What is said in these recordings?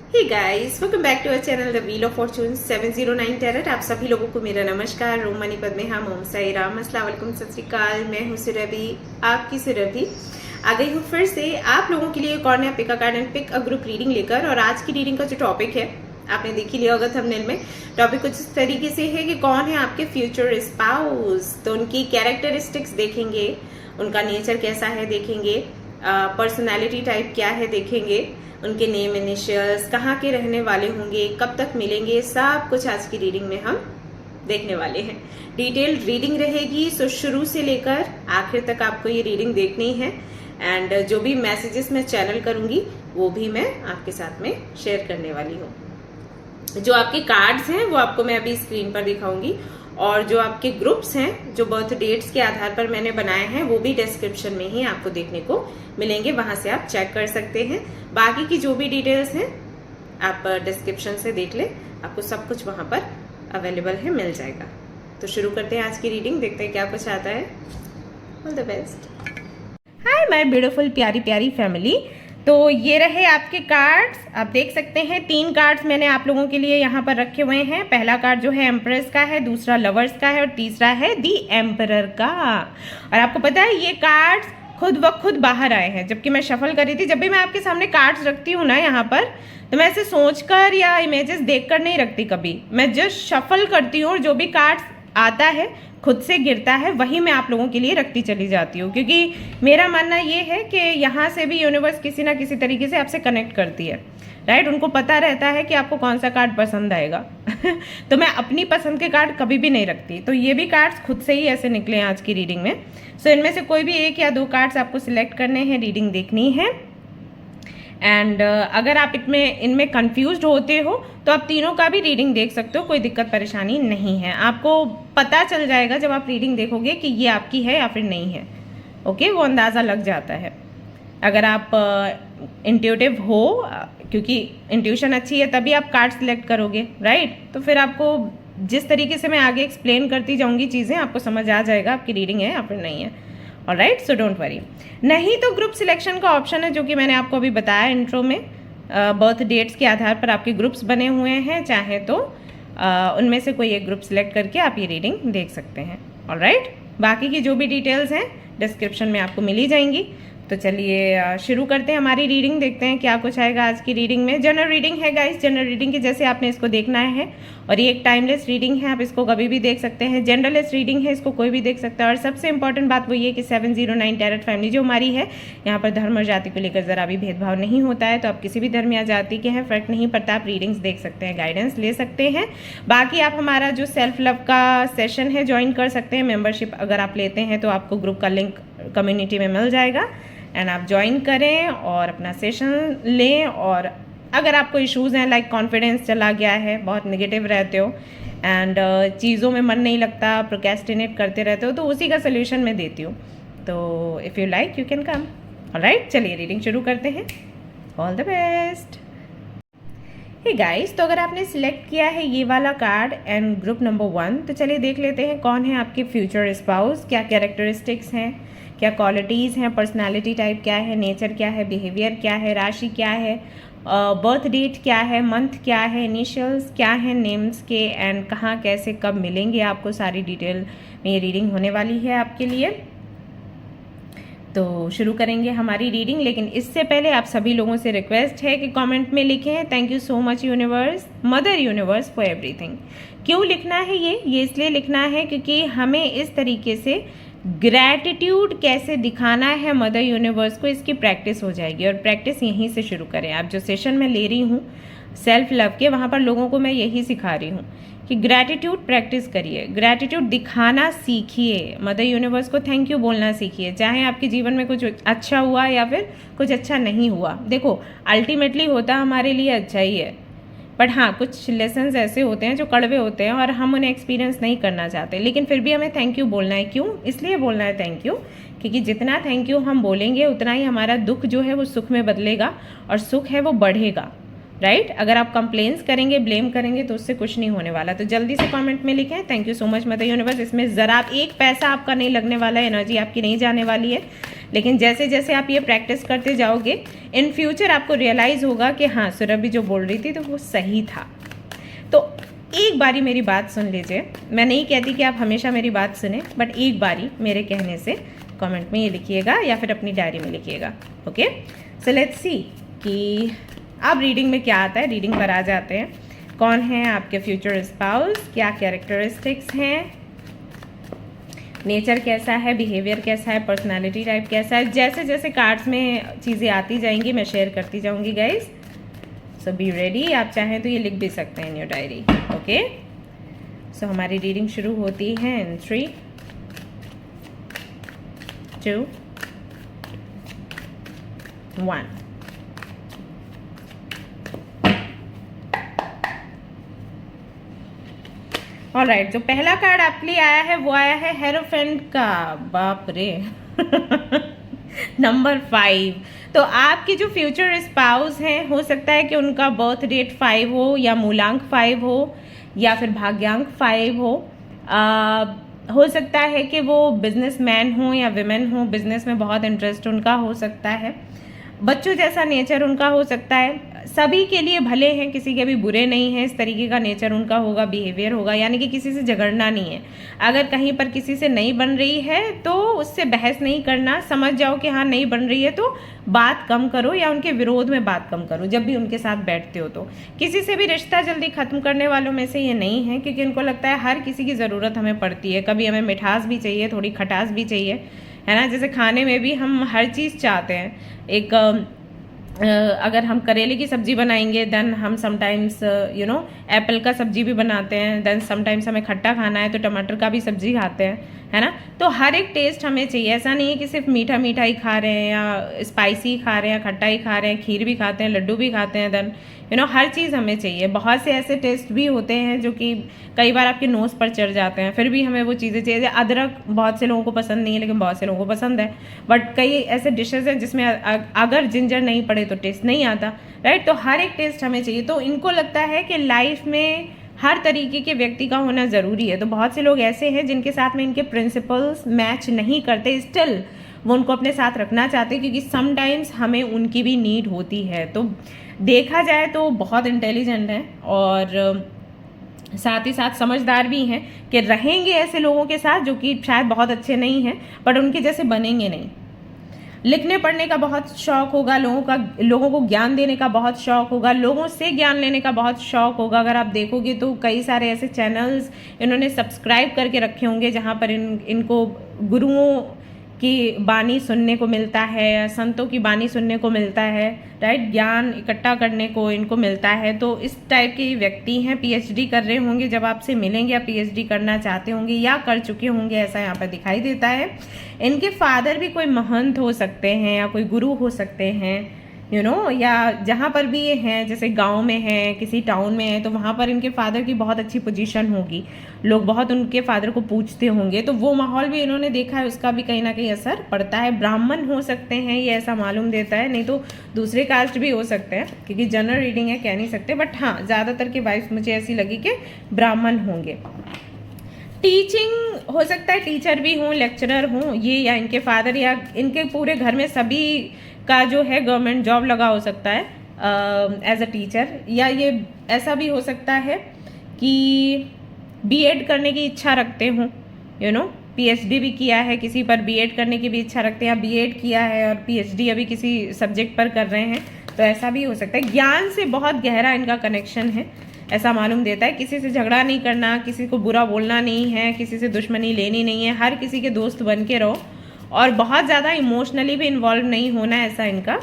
Hey guys, welcome back to our channel the wheel of fortune 709 tarot. आप सभी लोगों को मेरा नमस्कार। रोम मनी पद में हम ओम साई राम, अस्सलाम वालेकुम, सत श्री अकाल। मैं हूँ सुरभि, आपकी सुरभि आ गई हूँ फिर से आप लोगों के लिए एक और नया pick a card and pick a group reading लेकर। और आज की रीडिंग का जो टॉपिक है आपने देख ही लिया होगा थंबनेल में। टॉपिक कुछ इस तरीके से है कि कौन है आपके फ्यूचर स्पाउस। तो उनकी कैरेक्टरिस्टिक्स देखेंगे, उनका नेचर कैसा है देखेंगे, पर्सनैलिटी टाइप क्या है देखेंगे, उनके नेम इनिशियल्स, कहाँ के रहने वाले होंगे, कब तक मिलेंगे, सब कुछ आज की रीडिंग में हम देखने वाले हैं। डिटेल्ड रीडिंग रहेगी, सो शुरू से लेकर आखिर तक आपको ये रीडिंग देखनी है। एंड जो भी मैसेजेस मैं चैनल करूंगी वो भी मैं आपके साथ में शेयर करने वाली हूँ। जो आपके कार्ड्स हैं वो आपको मैं अभी स्क्रीन पर दिखाऊंगी, और जो आपके ग्रुप्स हैं जो बर्थ डेट्स के आधार पर मैंने बनाए हैं वो भी डिस्क्रिप्शन में ही आपको देखने को मिलेंगे, वहां से आप चेक कर सकते हैं। बाकी की जो भी डिटेल्स हैं आप डिस्क्रिप्शन से देख ले, आपको सब कुछ वहां पर अवेलेबल है, मिल जाएगा। तो शुरू करते हैं आज की रीडिंग, देखते हैं क्या कुछ आता है। All the best. Hi my beautiful प्यारी प्यारी फैमिली। तो ये रहे आपके कार्ड्स, आप देख सकते हैं 3 कार्ड्स मैंने आप लोगों के लिए यहाँ पर रखे हुए हैं। पहला कार्ड जो है एम्प्रेस का है, दूसरा लवर्स का है और तीसरा है दी एम्परर का। और आपको पता है ये कार्ड्स खुद व खुद बाहर आए हैं जबकि मैं शफल कर रही थी। जब भी मैं आपके सामने कार्ड्स रखती हूँ ना यहाँ पर, तो मैं ऐसे सोचकर या इमेजेस देखकर नहीं रखती कभी। मैं जस्ट शफल करती हूँ और जो भी कार्ड्स आता है खुद से गिरता है वही मैं आप लोगों के लिए रखती चली जाती हूँ, क्योंकि मेरा मानना ये है कि यहाँ से भी यूनिवर्स किसी ना किसी तरीके से आपसे कनेक्ट करती है, राइट। उनको पता रहता है कि आपको कौन सा कार्ड पसंद आएगा तो मैं अपनी पसंद के कार्ड कभी भी नहीं रखती। तो ये भी कार्ड्स खुद से ही ऐसे निकले हैं आज की रीडिंग में। सो इनमें से कोई भी 1 या 2 कार्ड्स आपको सिलेक्ट करने हैं, रीडिंग देखनी है। एंड अगर आप इनमें कंफ्यूज्ड होते हो तो आप तीनों का भी रीडिंग देख सकते हो, कोई दिक्कत परेशानी नहीं है। आपको पता चल जाएगा जब आप रीडिंग देखोगे कि ये आपकी है या फिर नहीं है। ओके, वो अंदाज़ा लग जाता है अगर आप इंट्यूटिव हो, क्योंकि इंट्यूशन अच्छी है तभी आप कार्ड सिलेक्ट करोगे, राइट। तो फिर आपको जिस तरीके से मैं आगे एक्सप्लेन करती जाऊंगी चीज़ें, आपको समझ आ जाएगा आपकी रीडिंग है या फिर नहीं है। Alright, so don't worry. नहीं तो ग्रुप सिलेक्शन का ऑप्शन है जो कि मैंने आपको अभी बताया इंट्रो में। बर्थ डेट्स के आधार पर आपके ग्रुप्स बने हुए हैं, चाहे तो उनमें से कोई एक ग्रुप सिलेक्ट करके आप ये रीडिंग देख सकते हैं। ऑलराइट, बाकी की जो भी डिटेल्स हैं डिस्क्रिप्शन में आपको मिल ही जाएंगी। तो चलिए शुरू करते हैं हमारी रीडिंग, देखते हैं क्या कुछ आएगा आज की रीडिंग में। जनरल रीडिंग है गाइस, जनरल रीडिंग की जैसे आपने इसको देखना है, और ये एक टाइमलेस रीडिंग है, आप इसको कभी भी देख सकते हैं। जनरलेस रीडिंग है, इसको कोई भी देख सकता है। और सबसे इंपॉर्टेंट बात वो ये कि 709 टैरेट फैमिली जो हमारी है, यहाँ पर धर्म और जाति को लेकर ज़रा भी भेदभाव नहीं होता है। तो आप किसी भी धर्म या जाति के हैं, फर्क नहीं पड़ता, आप रीडिंग्स देख सकते हैं, गाइडेंस ले सकते हैं। बाकी आप हमारा जो सेल्फ लव का सेशन है ज्वाइन कर सकते हैं। मेम्बरशिप अगर आप लेते हैं तो आपको ग्रुप का लिंक कम्युनिटी में मिल जाएगा, एंड आप ज्वाइन करें और अपना सेशन लें। और अगर आपको इश्यूज़ हैं लाइक कॉन्फिडेंस चला गया है, बहुत नेगेटिव रहते हो एंड चीज़ों में मन नहीं लगता, प्रोक्रेस्टिनेट करते रहते हो, तो उसी का सोल्यूशन मैं देती हूँ। तो if you like you can come. Alright, चलिए रीडिंग शुरू करते हैं। All the best. Hey guys, तो अगर आपने सिलेक्ट किया है ये वाला कार्ड एंड ग्रुप नंबर 1, तो चलिए देख लेते हैं कौन है आपके फ्यूचर स्पाउस, क्या कैरेक्टरिस्टिक्स हैं, क्या क्वालिटीज़ हैं, पर्सनालिटी टाइप क्या है, नेचर क्या है, बिहेवियर क्या है, राशि क्या है, बर्थ डेट क्या है, मंथ क्या है, इनिशियल्स क्या है नेम्स के, एंड कहाँ कैसे कब मिलेंगे आपको, सारी डिटेल में ये रीडिंग होने वाली है आपके लिए। तो शुरू करेंगे हमारी रीडिंग, लेकिन इससे पहले आप सभी लोगों से रिक्वेस्ट है कि कमेंट में लिखें thank you so much universe, mother universe for everything. क्यों लिखना है ये इसलिए लिखना है क्योंकि हमें इस तरीके से ग्रैटिट्यूड कैसे दिखाना है मदर यूनिवर्स को, इसकी प्रैक्टिस हो जाएगी। और प्रैक्टिस यहीं से शुरू करें। आप जो सेशन में ले रही हूँ सेल्फ लव के, वहाँ पर लोगों को मैं यही सिखा रही हूँ कि ग्रैटिट्यूड प्रैक्टिस करिए, ग्रैटिट्यूड दिखाना सीखिए, मदर यूनिवर्स को थैंक यू बोलना सीखिए, चाहे आपके जीवन में कुछ अच्छा हुआ या फिर कुछ अच्छा नहीं हुआ। देखो अल्टीमेटली होता हमारे लिए अच्छा ही है, बट हाँ कुछ लेसन्स ऐसे होते हैं जो कड़वे होते हैं और हम उन्हें एक्सपीरियंस नहीं करना चाहते, लेकिन फिर भी हमें थैंक यू बोलना है। क्यों? इसलिए बोलना है थैंक यू क्योंकि जितना थैंक यू हम बोलेंगे उतना ही हमारा दुख जो है वो सुख में बदलेगा और सुख है वो बढ़ेगा। राइट। अगर आप कंप्लेंट्स करेंगे, ब्लेम करेंगे तो उससे कुछ नहीं होने वाला। तो जल्दी से कमेंट में लिखें thank you so much mother universe. इसमें ज़रा एक पैसा आपका नहीं लगने वाला है, एनर्जी आपकी नहीं जाने वाली है, लेकिन जैसे जैसे आप ये प्रैक्टिस करते जाओगे इन फ्यूचर आपको रियलाइज़ होगा कि हाँ सुरभि जो बोल रही थी तो वो सही था। तो एक बारी मेरी बात सुन लीजिए। मैं नहीं कहती कि आप हमेशा मेरी बात सुने, बट एक बारी मेरे कहने से कमेंट में ये लिखिएगा या फिर अपनी डायरी में लिखिएगा। ओके, सो लेट्स सी कि अब रीडिंग में क्या आता है। रीडिंग पर आ जाते हैं। कौन है आपके फ्यूचर स्पाउस, क्या कैरेक्टरिस्टिक्स हैं, नेचर कैसा है, बिहेवियर कैसा है, पर्सनालिटी टाइप कैसा है। जैसे जैसे कार्ड्स में चीज़ें आती जाएंगी मैं शेयर करती जाऊंगी गाइज। So be ready. आप चाहें तो ये लिख भी सकते हैं इन योर डायरी। ओके, सो हमारी रीडिंग शुरू होती है इन 3, 2, 1। ऑलराइट, जो पहला कार्ड आपके लिए आया है वो आया है हेरोफेंट का। बाप रे नंबर 5। तो आपके जो फ्यूचर स्पाउस हैं हो सकता है कि उनका बर्थ डेट 5 हो या मूलांक 5 हो या फिर भाग्यांक 5 हो सकता है कि वो बिजनेसमैन हो या विमेन हो, बिजनेस में बहुत इंटरेस्ट उनका हो सकता है, बच्चों जैसा नेचर उनका हो सकता है। सभी के लिए भले हैं, किसी के भी बुरे नहीं हैं, इस तरीके का नेचर उनका होगा, बिहेवियर होगा, यानी कि किसी से झगड़ना नहीं है। अगर कहीं पर किसी से नहीं बन रही है तो उससे बहस नहीं करना, समझ जाओ कि हाँ नहीं बन रही है तो बात कम करो या उनके विरोध में बात कम करो जब भी उनके साथ बैठते हो। तो किसी से भी रिश्ता जल्दी खत्म करने वालों में से ये नहीं है, क्योंकि उनको लगता है हर किसी की ज़रूरत हमें पड़ती है। कभी हमें मिठास भी चाहिए, थोड़ी खटास भी चाहिए, है ना। जैसे खाने में भी हम हर चीज़ चाहते हैं। एक अगर हम करेले की सब्जी बनाएंगे देन हम समटाइम्स एप्पल का सब्जी भी बनाते हैं, देन समटाइम्स हमें खट्टा खाना है तो टमाटर का भी सब्जी खाते हैं, है ना। तो हर एक टेस्ट हमें चाहिए। ऐसा नहीं है कि सिर्फ मीठा मीठा ही खा रहे हैं या स्पाइसी खा रहे हैं, खट्टा ही खा रहे हैं, खीर भी खाते हैं, लड्डू भी खाते हैं, देन हर चीज़ हमें चाहिए। बहुत से ऐसे टेस्ट भी होते हैं जो कि कई बार आपके नोज़ पर चढ़ जाते हैं, फिर भी हमें वो चीज़ें चाहिए। अदरक बहुत से लोगों को पसंद नहीं है लेकिन बहुत से लोगों को पसंद है, बट कई ऐसे डिशेज हैं जिसमें अगर जिंजर नहीं पड़े तो टेस्ट नहीं आता, राइट। तो हर एक टेस्ट हमें चाहिए। तो इनको लगता है कि लाइफ में हर तरीके के व्यक्ति का होना ज़रूरी है। तो बहुत से लोग ऐसे हैं जिनके साथ में इनके प्रिंसिपल्स मैच नहीं करते, स्टिल वो उनको अपने साथ रखना चाहते हैं, क्योंकि समटाइम्स हमें उनकी भी नीड होती है। तो देखा जाए तो बहुत इंटेलिजेंट हैं और साथ ही साथ समझदार भी हैं कि रहेंगे ऐसे लोगों के साथ जो कि शायद बहुत अच्छे नहीं हैं, बट उनके जैसे बनेंगे नहीं। लिखने पढ़ने का बहुत शौक होगा लोगों को ज्ञान देने का बहुत शौक होगा, लोगों से ज्ञान लेने का बहुत शौक होगा। अगर आप देखोगे तो कई सारे ऐसे चैनल्स इन्होंने सब्सक्राइब करके रखे होंगे जहाँ पर इनको गुरुओं की बानी सुनने को मिलता है, संतों की बानी सुनने को मिलता है, राइट। ज्ञान इकट्ठा करने को इनको मिलता है। तो इस टाइप के व्यक्ति हैं। पीएचडी कर रहे होंगे, जब आपसे मिलेंगे या पीएचडी करना चाहते होंगे या कर चुके होंगे, ऐसा यहाँ पर दिखाई देता है। इनके फादर भी कोई महंत हो सकते हैं या कोई गुरु हो सकते हैं, या जहाँ पर भी ये हैं, जैसे गांव में हैं, किसी टाउन में है, तो वहाँ पर इनके फादर की बहुत अच्छी पोजीशन होगी, लोग बहुत उनके फादर को पूछते होंगे। तो वो माहौल भी इन्होंने देखा है, उसका भी कहीं ना कहीं असर पड़ता है। ब्राह्मण हो सकते हैं, ये ऐसा मालूम देता है, नहीं तो दूसरे कास्ट भी हो सकते हैं, क्योंकि जनरल रीडिंग है, कह नहीं सकते, बट हाँ ज़्यादातर की वाइफ मुझे ऐसी लगी कि ब्राह्मण होंगे। टीचिंग हो सकता है, टीचर भी हों, लेक्चरर हों ये, या इनके फादर या इनके पूरे घर में सभी का जो है गवर्नमेंट जॉब लगा हो सकता है एज अ टीचर। या ये ऐसा भी हो सकता है कि बीएड करने की इच्छा रखते हों, पीएचडी भी किया है, किसी पर बीएड करने की भी इच्छा रखते हैं, या बीएड किया है और पीएचडी अभी किसी सब्जेक्ट पर कर रहे हैं, तो ऐसा भी हो सकता है। ज्ञान से बहुत गहरा इनका कनेक्शन है, ऐसा मालूम देता है। किसी से झगड़ा नहीं करना, किसी को बुरा बोलना नहीं है, किसी से दुश्मनी लेनी नहीं है, हर किसी के दोस्त बन के रहो और बहुत ज़्यादा इमोशनली भी इन्वॉल्व नहीं होना, ऐसा इनका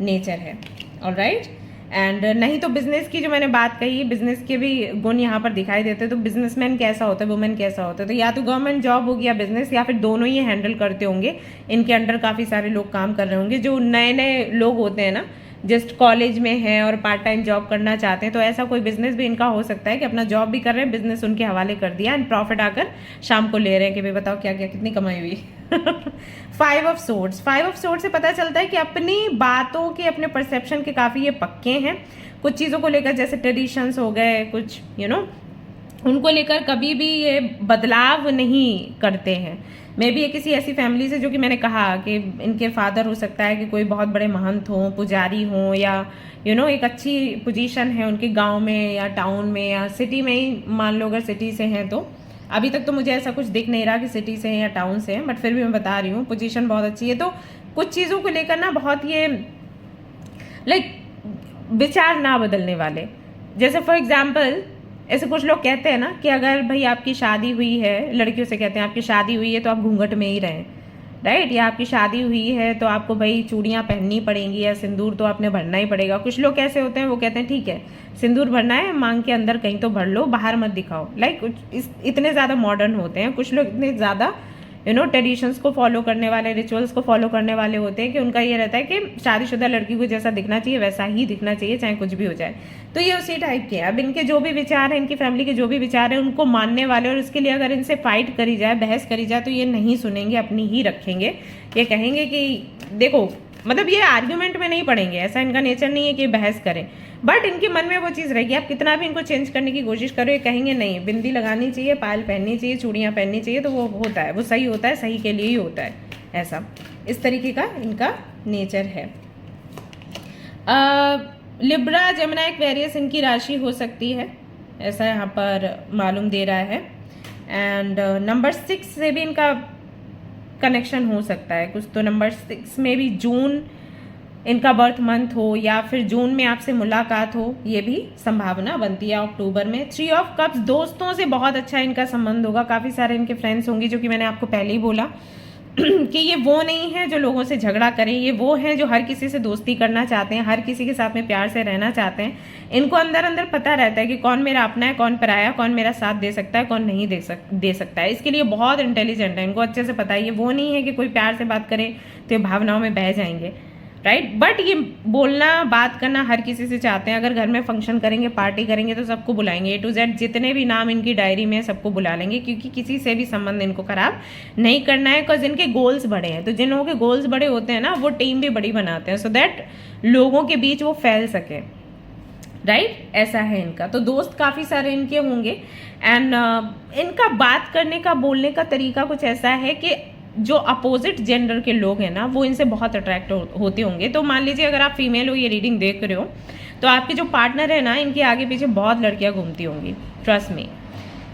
नेचर है। ऑलराइट, एंड नहीं तो बिजनेस की जो मैंने बात कही, बिजनेस के भी गुण यहाँ पर दिखाई देते हैं। तो बिजनेसमैन कैसा होता है, वुमेन कैसा होता है, तो या तो गवर्नमेंट जॉब होगी या बिजनेस, या फिर दोनों ही हैंडल करते होंगे। इनके अंडर काफ़ी सारे लोग काम कर रहे होंगे। जो नए नए लोग होते हैं ना, जस्ट कॉलेज में है और पार्ट टाइम जॉब करना चाहते हैं, तो ऐसा कोई बिजनेस भी इनका हो सकता है कि अपना जॉब भी कर रहे हैं, बिजनेस उनके हवाले कर दिया एंड प्रॉफिट आकर शाम को ले रहे हैं कि भाई बताओ क्या क्या कितनी कमाई हुई। फाइव ऑफ सोर्ड्स से पता चलता है कि अपनी बातों के, अपने परसेप्शन के काफ़ी ये पक्के हैं कुछ चीज़ों को लेकर, जैसे ट्रेडिशंस हो गए कुछ, उनको लेकर कभी भी ये बदलाव नहीं करते हैं। मे भी ये किसी ऐसी फैमिली से, जो कि मैंने कहा कि इनके फादर हो सकता है कि कोई बहुत बड़े महंत हों, पुजारी हों, या एक अच्छी पोजीशन है उनके गांव में या टाउन में या सिटी में ही, मान लो अगर सिटी से हैं तो। अभी तक तो मुझे ऐसा कुछ दिख नहीं रहा कि सिटी से हैं या टाउन से हैं, बट फिर भी मैं बता रही हूँ पोजीशन बहुत अच्छी है। तो कुछ चीज़ों को लेकर ना बहुत ये विचार ना बदलने वाले। जैसे फॉर एग्जाम्पल, ऐसे कुछ लोग कहते हैं ना कि अगर भाई आपकी शादी हुई है, लड़कियों से कहते हैं आपकी शादी हुई है तो आप घूंघट में ही रहें, राइट, या आपकी शादी हुई है तो आपको भाई चूड़ियाँ पहननी पड़ेंगी या सिंदूर तो आपने भरना ही पड़ेगा। कुछ लोग कैसे होते हैं, वो कहते हैं ठीक है सिंदूर भरना है, मांग के अंदर कहीं तो भर लो, बाहर मत दिखाओ। इतने ज़्यादा मॉडर्न होते हैं कुछ लोग, इतने ज़्यादा ट्रेडिशंस को फॉलो करने वाले, रिचुअल्स को फॉलो करने वाले होते हैं कि उनका ये रहता है कि शादीशुदा लड़की को जैसा दिखना चाहिए वैसा ही दिखना चाहिए, चाहे कुछ भी हो जाए। तो ये उसी टाइप के हैं। अब इनके जो भी विचार हैं, इनकी फैमिली के जो भी विचार हैं, उनको मानने वाले, और इसके लिए अगर इनसे फाइट करी जाए, बहस करी जाए, तो ये नहीं सुनेंगे, अपनी ही रखेंगे। ये कहेंगे कि देखो, मतलब ये आर्ग्यूमेंट में नहीं पड़ेंगे, ऐसा इनका नेचर नहीं है कि बहस करें, बट इनके मन में वो चीज़ रहेगी। आप कितना भी इनको चेंज करने की कोशिश करो, ये कहेंगे नहीं, बिंदी लगानी चाहिए, पायल पहननी चाहिए, चूड़ियाँ पहननी चाहिए, तो वो होता है, वो सही होता है, सही के लिए ही होता है। ऐसा इस तरीके का इनका नेचर है। लिब्रा, जेमिनी, एक्वेरियस इनकी राशि हो सकती है, ऐसा यहाँ पर मालूम दे रहा है। एंड नंबर 6 से भी इनका कनेक्शन हो सकता है कुछ। तो नंबर 6 में भी जून इनका बर्थ मंथ हो, या फिर जून में आपसे मुलाकात हो, ये भी संभावना बनती है। अक्टूबर में 3 ऑफ कप्स, दोस्तों से बहुत अच्छा इनका संबंध होगा। काफ़ी सारे इनके फ्रेंड्स होंगे, जो कि मैंने आपको पहले ही बोला कि ये वो नहीं है जो लोगों से झगड़ा करें, ये वो हैं जो हर किसी से दोस्ती करना चाहते हैं, हर किसी के साथ में प्यार से रहना चाहते हैं। इनको अंदर अंदर पता रहता है कि कौन मेरा अपना है, कौन पराया, कौन मेरा साथ दे सकता है, कौन नहीं दे सकता है। इसके लिए बहुत इंटेलिजेंट है, इनको अच्छे से पता है। ये वो नहीं है कि कोई प्यार से बात करे तो ये भावनाओं में बह जाएंगे, राइट। बट ये बोलना, बात करना हर किसी से चाहते हैं। अगर घर में फंक्शन करेंगे, पार्टी करेंगे, तो सबको बुलाएंगे, A to Z जितने भी नाम इनकी डायरी में सबको बुला लेंगे, क्योंकि किसी से भी संबंध इनको खराब नहीं करना है। बिकॉज इनके गोल्स बड़े हैं, तो जिन लोगों के गोल्स बड़े होते हैं ना, वो टीम भी बड़ी बनाते हैं, सो दैट लोगों के बीच वो फैल सके, राइट। ऐसा है इनका। तो दोस्त काफ़ी सारे इनके होंगे। एंड इनका बात करने का, बोलने का तरीका कुछ ऐसा है कि जो अपोजिट जेंडर के लोग हैं ना, वो इनसे बहुत अट्रैक्ट होते होंगे। तो मान लीजिए अगर आप फीमेल हो, ये रीडिंग देख रहे हो, तो आपके जो पार्टनर है ना, इनके आगे पीछे बहुत लड़कियां घूमती होंगी। ट्रस्ट मी,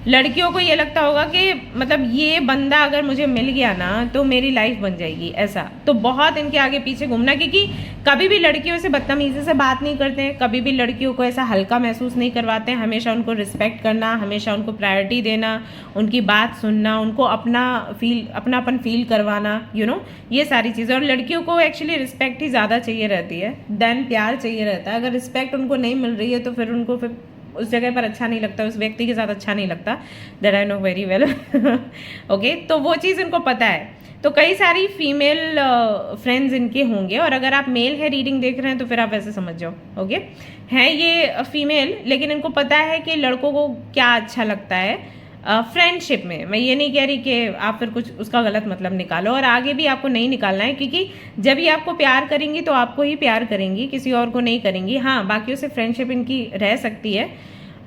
लड़कियों को ये लगता होगा कि मतलब ये बंदा अगर मुझे मिल गया ना तो मेरी लाइफ बन जाएगी, ऐसा। तो बहुत इनके आगे पीछे घूमना, क्योंकि कभी भी लड़कियों से बदतमीजी से बात नहीं करते हैं, कभी भी लड़कियों को ऐसा हल्का महसूस नहीं करवाते हैं। हमेशा उनको रिस्पेक्ट करना, हमेशा उनको प्रायोरिटी देना, उनकी बात सुनना, उनको अपनापन फील करवाना, ये सारी चीज़ें। और लड़कियों को एक्चुअली रिस्पेक्ट ही ज़्यादा चाहिए रहती है देन प्यार चाहिए रहता है। अगर रिस्पेक्ट उनको नहीं मिल रही है तो फिर उनको उस जगह पर अच्छा नहीं लगता, उस व्यक्ति के साथ अच्छा नहीं लगता। That I know very well. Okay, तो वो चीज़ इनको पता है। तो कई सारी फीमेल फ्रेंड्स इनके होंगे, और अगर आप मेल है रीडिंग देख रहे हैं तो फिर आप वैसे समझ जाओ। ओके, हैं ये फीमेल, लेकिन इनको पता है कि लड़कों को क्या अच्छा लगता है फ्रेंडशिप में। मैं ये नहीं कह रही कि आप फिर कुछ उसका गलत मतलब निकालो, और आगे भी आपको नहीं निकालना है, क्योंकि जब ये आपको प्यार करेंगी तो आपको ही प्यार करेंगी, किसी और को नहीं करेंगी। हाँ, बाकियों से फ्रेंडशिप इनकी रह सकती है,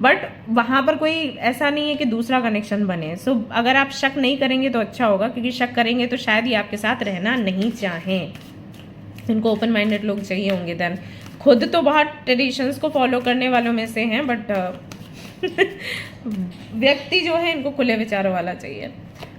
बट वहाँ पर कोई ऐसा नहीं है कि दूसरा कनेक्शन बने। सो अगर आप शक नहीं करेंगे तो अच्छा होगा, क्योंकि शक करेंगे तो शायद ये आपके साथ रहना नहीं चाहें। इनको ओपन माइंडेड लोग चाहिए होंगे। देन खुद तो बहुत ट्रेडिशंस को फॉलो करने वालों में से हैं, बट व्यक्ति जो है इनको खुले विचारों वाला चाहिए।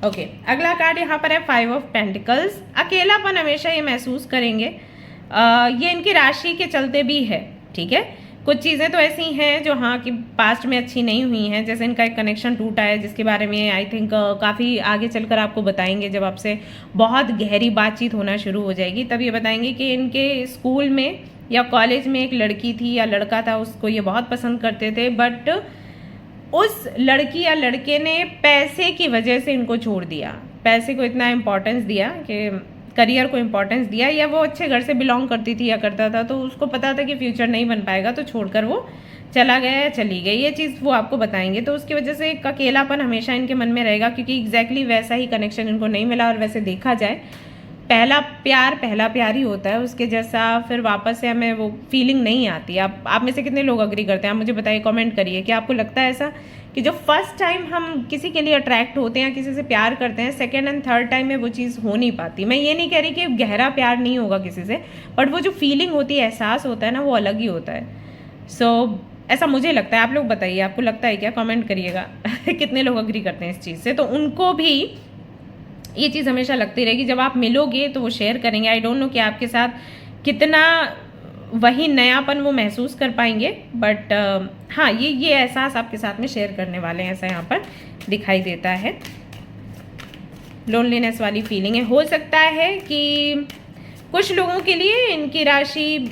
ओके, अगला कार्ड यहाँ पर है 5 ऑफ पेंटिकल्स। अकेलापन हमेशा ये महसूस करेंगे, ये इनकी राशि के चलते भी है, ठीक है। कुछ चीज़ें तो ऐसी हैं जो हाँ कि पास्ट में अच्छी नहीं हुई हैं, जैसे इनका एक कनेक्शन टूटा है, जिसके बारे में आई थिंक काफ़ी आगे चलकर आपको बताएंगे, जब आपसे बहुत गहरी बातचीत होना शुरू हो जाएगी तब ये बताएंगे कि इनके स्कूल में या कॉलेज में एक लड़की थी या लड़का था, उसको ये बहुत पसंद करते थे, बट उस लड़की या लड़के ने पैसे की वजह से इनको छोड़ दिया। पैसे को इतना इम्पोर्टेंस दिया कि करियर को इम्पोर्टेंस दिया, या वो अच्छे घर से बिलोंग करती थी या करता था, तो उसको पता था कि फ्यूचर नहीं बन पाएगा, तो छोड़कर वो चला गया या चली गई, ये चीज़ वो आपको बताएंगे। तो उसकी वजह से एक अकेलापन हमेशा इनके मन में रहेगा, क्योंकि एग्जैक्टली वैसा ही कनेक्शन इनको नहीं मिला। और वैसे देखा जाए पहला प्यार ही होता है, उसके जैसा फिर वापस से हमें वो फीलिंग नहीं आती। आप में से कितने लोग अग्री करते हैं, आप मुझे बताइए, कमेंट करिए कि आपको लगता है ऐसा कि जो फर्स्ट टाइम हम किसी के लिए अट्रैक्ट होते हैं, किसी से प्यार करते हैं, सेकेंड एंड थर्ड टाइम में वो चीज़ हो नहीं पाती। मैं ये नहीं कह रही कि गहरा प्यार नहीं होगा किसी से, बट वो जो फीलिंग होती है, एहसास होता है ना, वो अलग ही होता है। सो ऐसा मुझे लगता है। आप लोग बताइए, आपको लगता है क्या, कमेंट करिएगा कितने लोग अग्री करते हैं इस चीज़ से। तो उनको भी ये चीज़ हमेशा लगती रहेगी, जब आप मिलोगे तो वो शेयर करेंगे। आई डोंट नो कि आपके साथ कितना वही नयापन वो महसूस कर पाएंगे, बट हाँ, ये एहसास आपके साथ में शेयर करने वाले हैं, ऐसा यहाँ पर दिखाई देता है। लोनलीनेस वाली फीलिंग है। हो सकता है कि कुछ लोगों के लिए इनकी राशि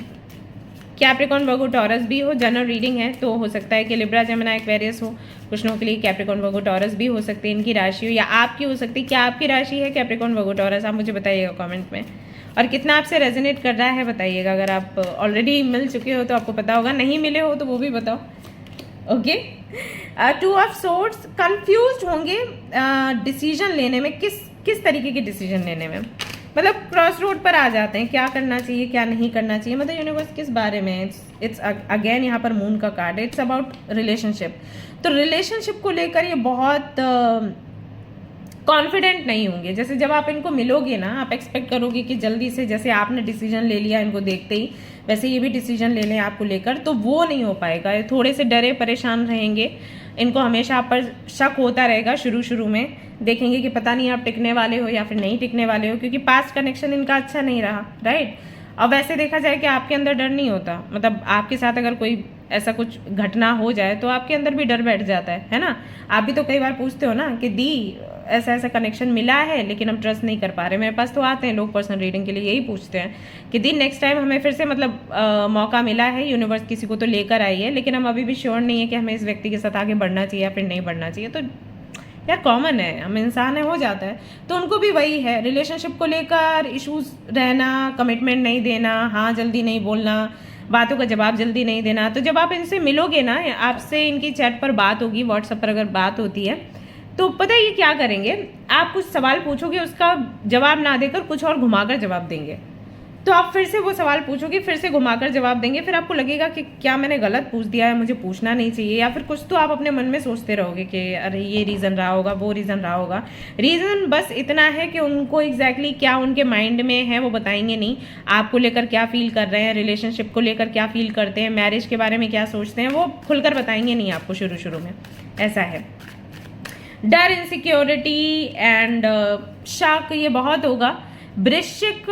कैप्रिकॉर्न, वर्गो, टॉरस भी हो। जनरल रीडिंग है, तो हो सकता है कि लिब्रा, जेमिनी, एक्वेरियस हो। कुछ लोगों के लिए कैप्रिकॉर्न, वर्गो, टॉरस भी हो सकती है इनकी राशि हो, या आपकी हो सकती है। क्या आपकी राशि है कैप्रिकॉर्न, वर्गो, टॉरस? आप मुझे बताइएगा कमेंट में। और कितना आपसे रेजोनेट कर रहा है बताइएगा। अगर आप ऑलरेडी मिल चुके हो तो आपको पता होगा, नहीं मिले हो तो वो भी बताओ। ओके, 2 ऑफ सोर्ड्स, कंफ्यूज्ड होंगे डिसीजन लेने में, किस तरीके के डिसीजन लेने में, मतलब क्रॉस रोड पर आ जाते हैं, क्या करना चाहिए क्या नहीं करना चाहिए। मतलब यूनिवर्स किस बारे में, इट्स अगेन यहाँ पर मून का कार्ड है, इट्स अबाउट रिलेशनशिप। तो रिलेशनशिप को लेकर ये बहुत कॉन्फिडेंट नहीं होंगे। जैसे जब आप इनको मिलोगे ना, आप एक्सपेक्ट करोगे कि जल्दी से, जैसे आपने डिसीजन ले लिया इनको देखते ही, वैसे ये भी डिसीजन ले लें आपको लेकर, तो वो नहीं हो पाएगा। ये थोड़े से डरे परेशान रहेंगे, इनको हमेशा आप पर शक होता रहेगा। शुरू में देखेंगे कि पता नहीं आप टिकने वाले हो या फिर नहीं टिकने वाले हो, क्योंकि पास्ट कनेक्शन इनका अच्छा नहीं रहा, राइट। और वैसे देखा जाए कि आपके अंदर डर नहीं होता, मतलब आपके साथ अगर कोई ऐसा कुछ घटना हो जाए तो आपके अंदर भी डर बैठ जाता है ना। आप भी तो कई बार पूछते हो ना कि दी ऐसा ऐसा कनेक्शन मिला है लेकिन हम ट्रस्ट नहीं कर पा रहे। मेरे पास तो आते हैं लोग पर्सनल रीडिंग के लिए, यही पूछते हैं कि दी नेक्स्ट टाइम हमें फिर से मतलब मौका मिला है, यूनिवर्स किसी को तो लेकर आई है, लेकिन हम अभी भी श्योर नहीं है कि हमें इस व्यक्ति के साथ आगे बढ़ना चाहिए या फिर नहीं बढ़ना चाहिए। तो यार कॉमन है, हम इंसान है, हो जाता है। तो उनको भी वही है, रिलेशनशिप को लेकर इश्यूज रहना, कमिटमेंट नहीं देना, हाँ जल्दी नहीं बोलना, बातों का जवाब जल्दी नहीं देना। तो जब आप इनसे मिलोगे ना, आपसे इनकी चैट पर बात होगी, व्हाट्सएप पर अगर बात होती है, तो पता है ये क्या करेंगे, आप कुछ सवाल पूछोगे, उसका जवाब ना देकर कुछ और घुमाकर जवाब देंगे। तो आप फिर से वो सवाल पूछोगे, फिर से घुमाकर जवाब देंगे, फिर आपको लगेगा कि क्या मैंने गलत पूछ दिया है, मुझे पूछना नहीं चाहिए, या फिर कुछ तो आप अपने मन में सोचते रहोगे कि अरे ये रीज़न रहा होगा, वो रीज़न रहा होगा। रीज़न बस इतना है कि उनको एग्जैक्टली क्या उनके माइंड में है वो बताएंगे नहीं। आपको लेकर क्या फील कर रहे हैं, रिलेशनशिप को लेकर क्या फील करते हैं, मैरिज के बारे में क्या सोचते हैं, वो खुलकर बताएंगे नहीं आपको शुरू में। ऐसा है। डर, इनसिक्योरिटी एंड शक ये बहुत होगा। वृश्चिक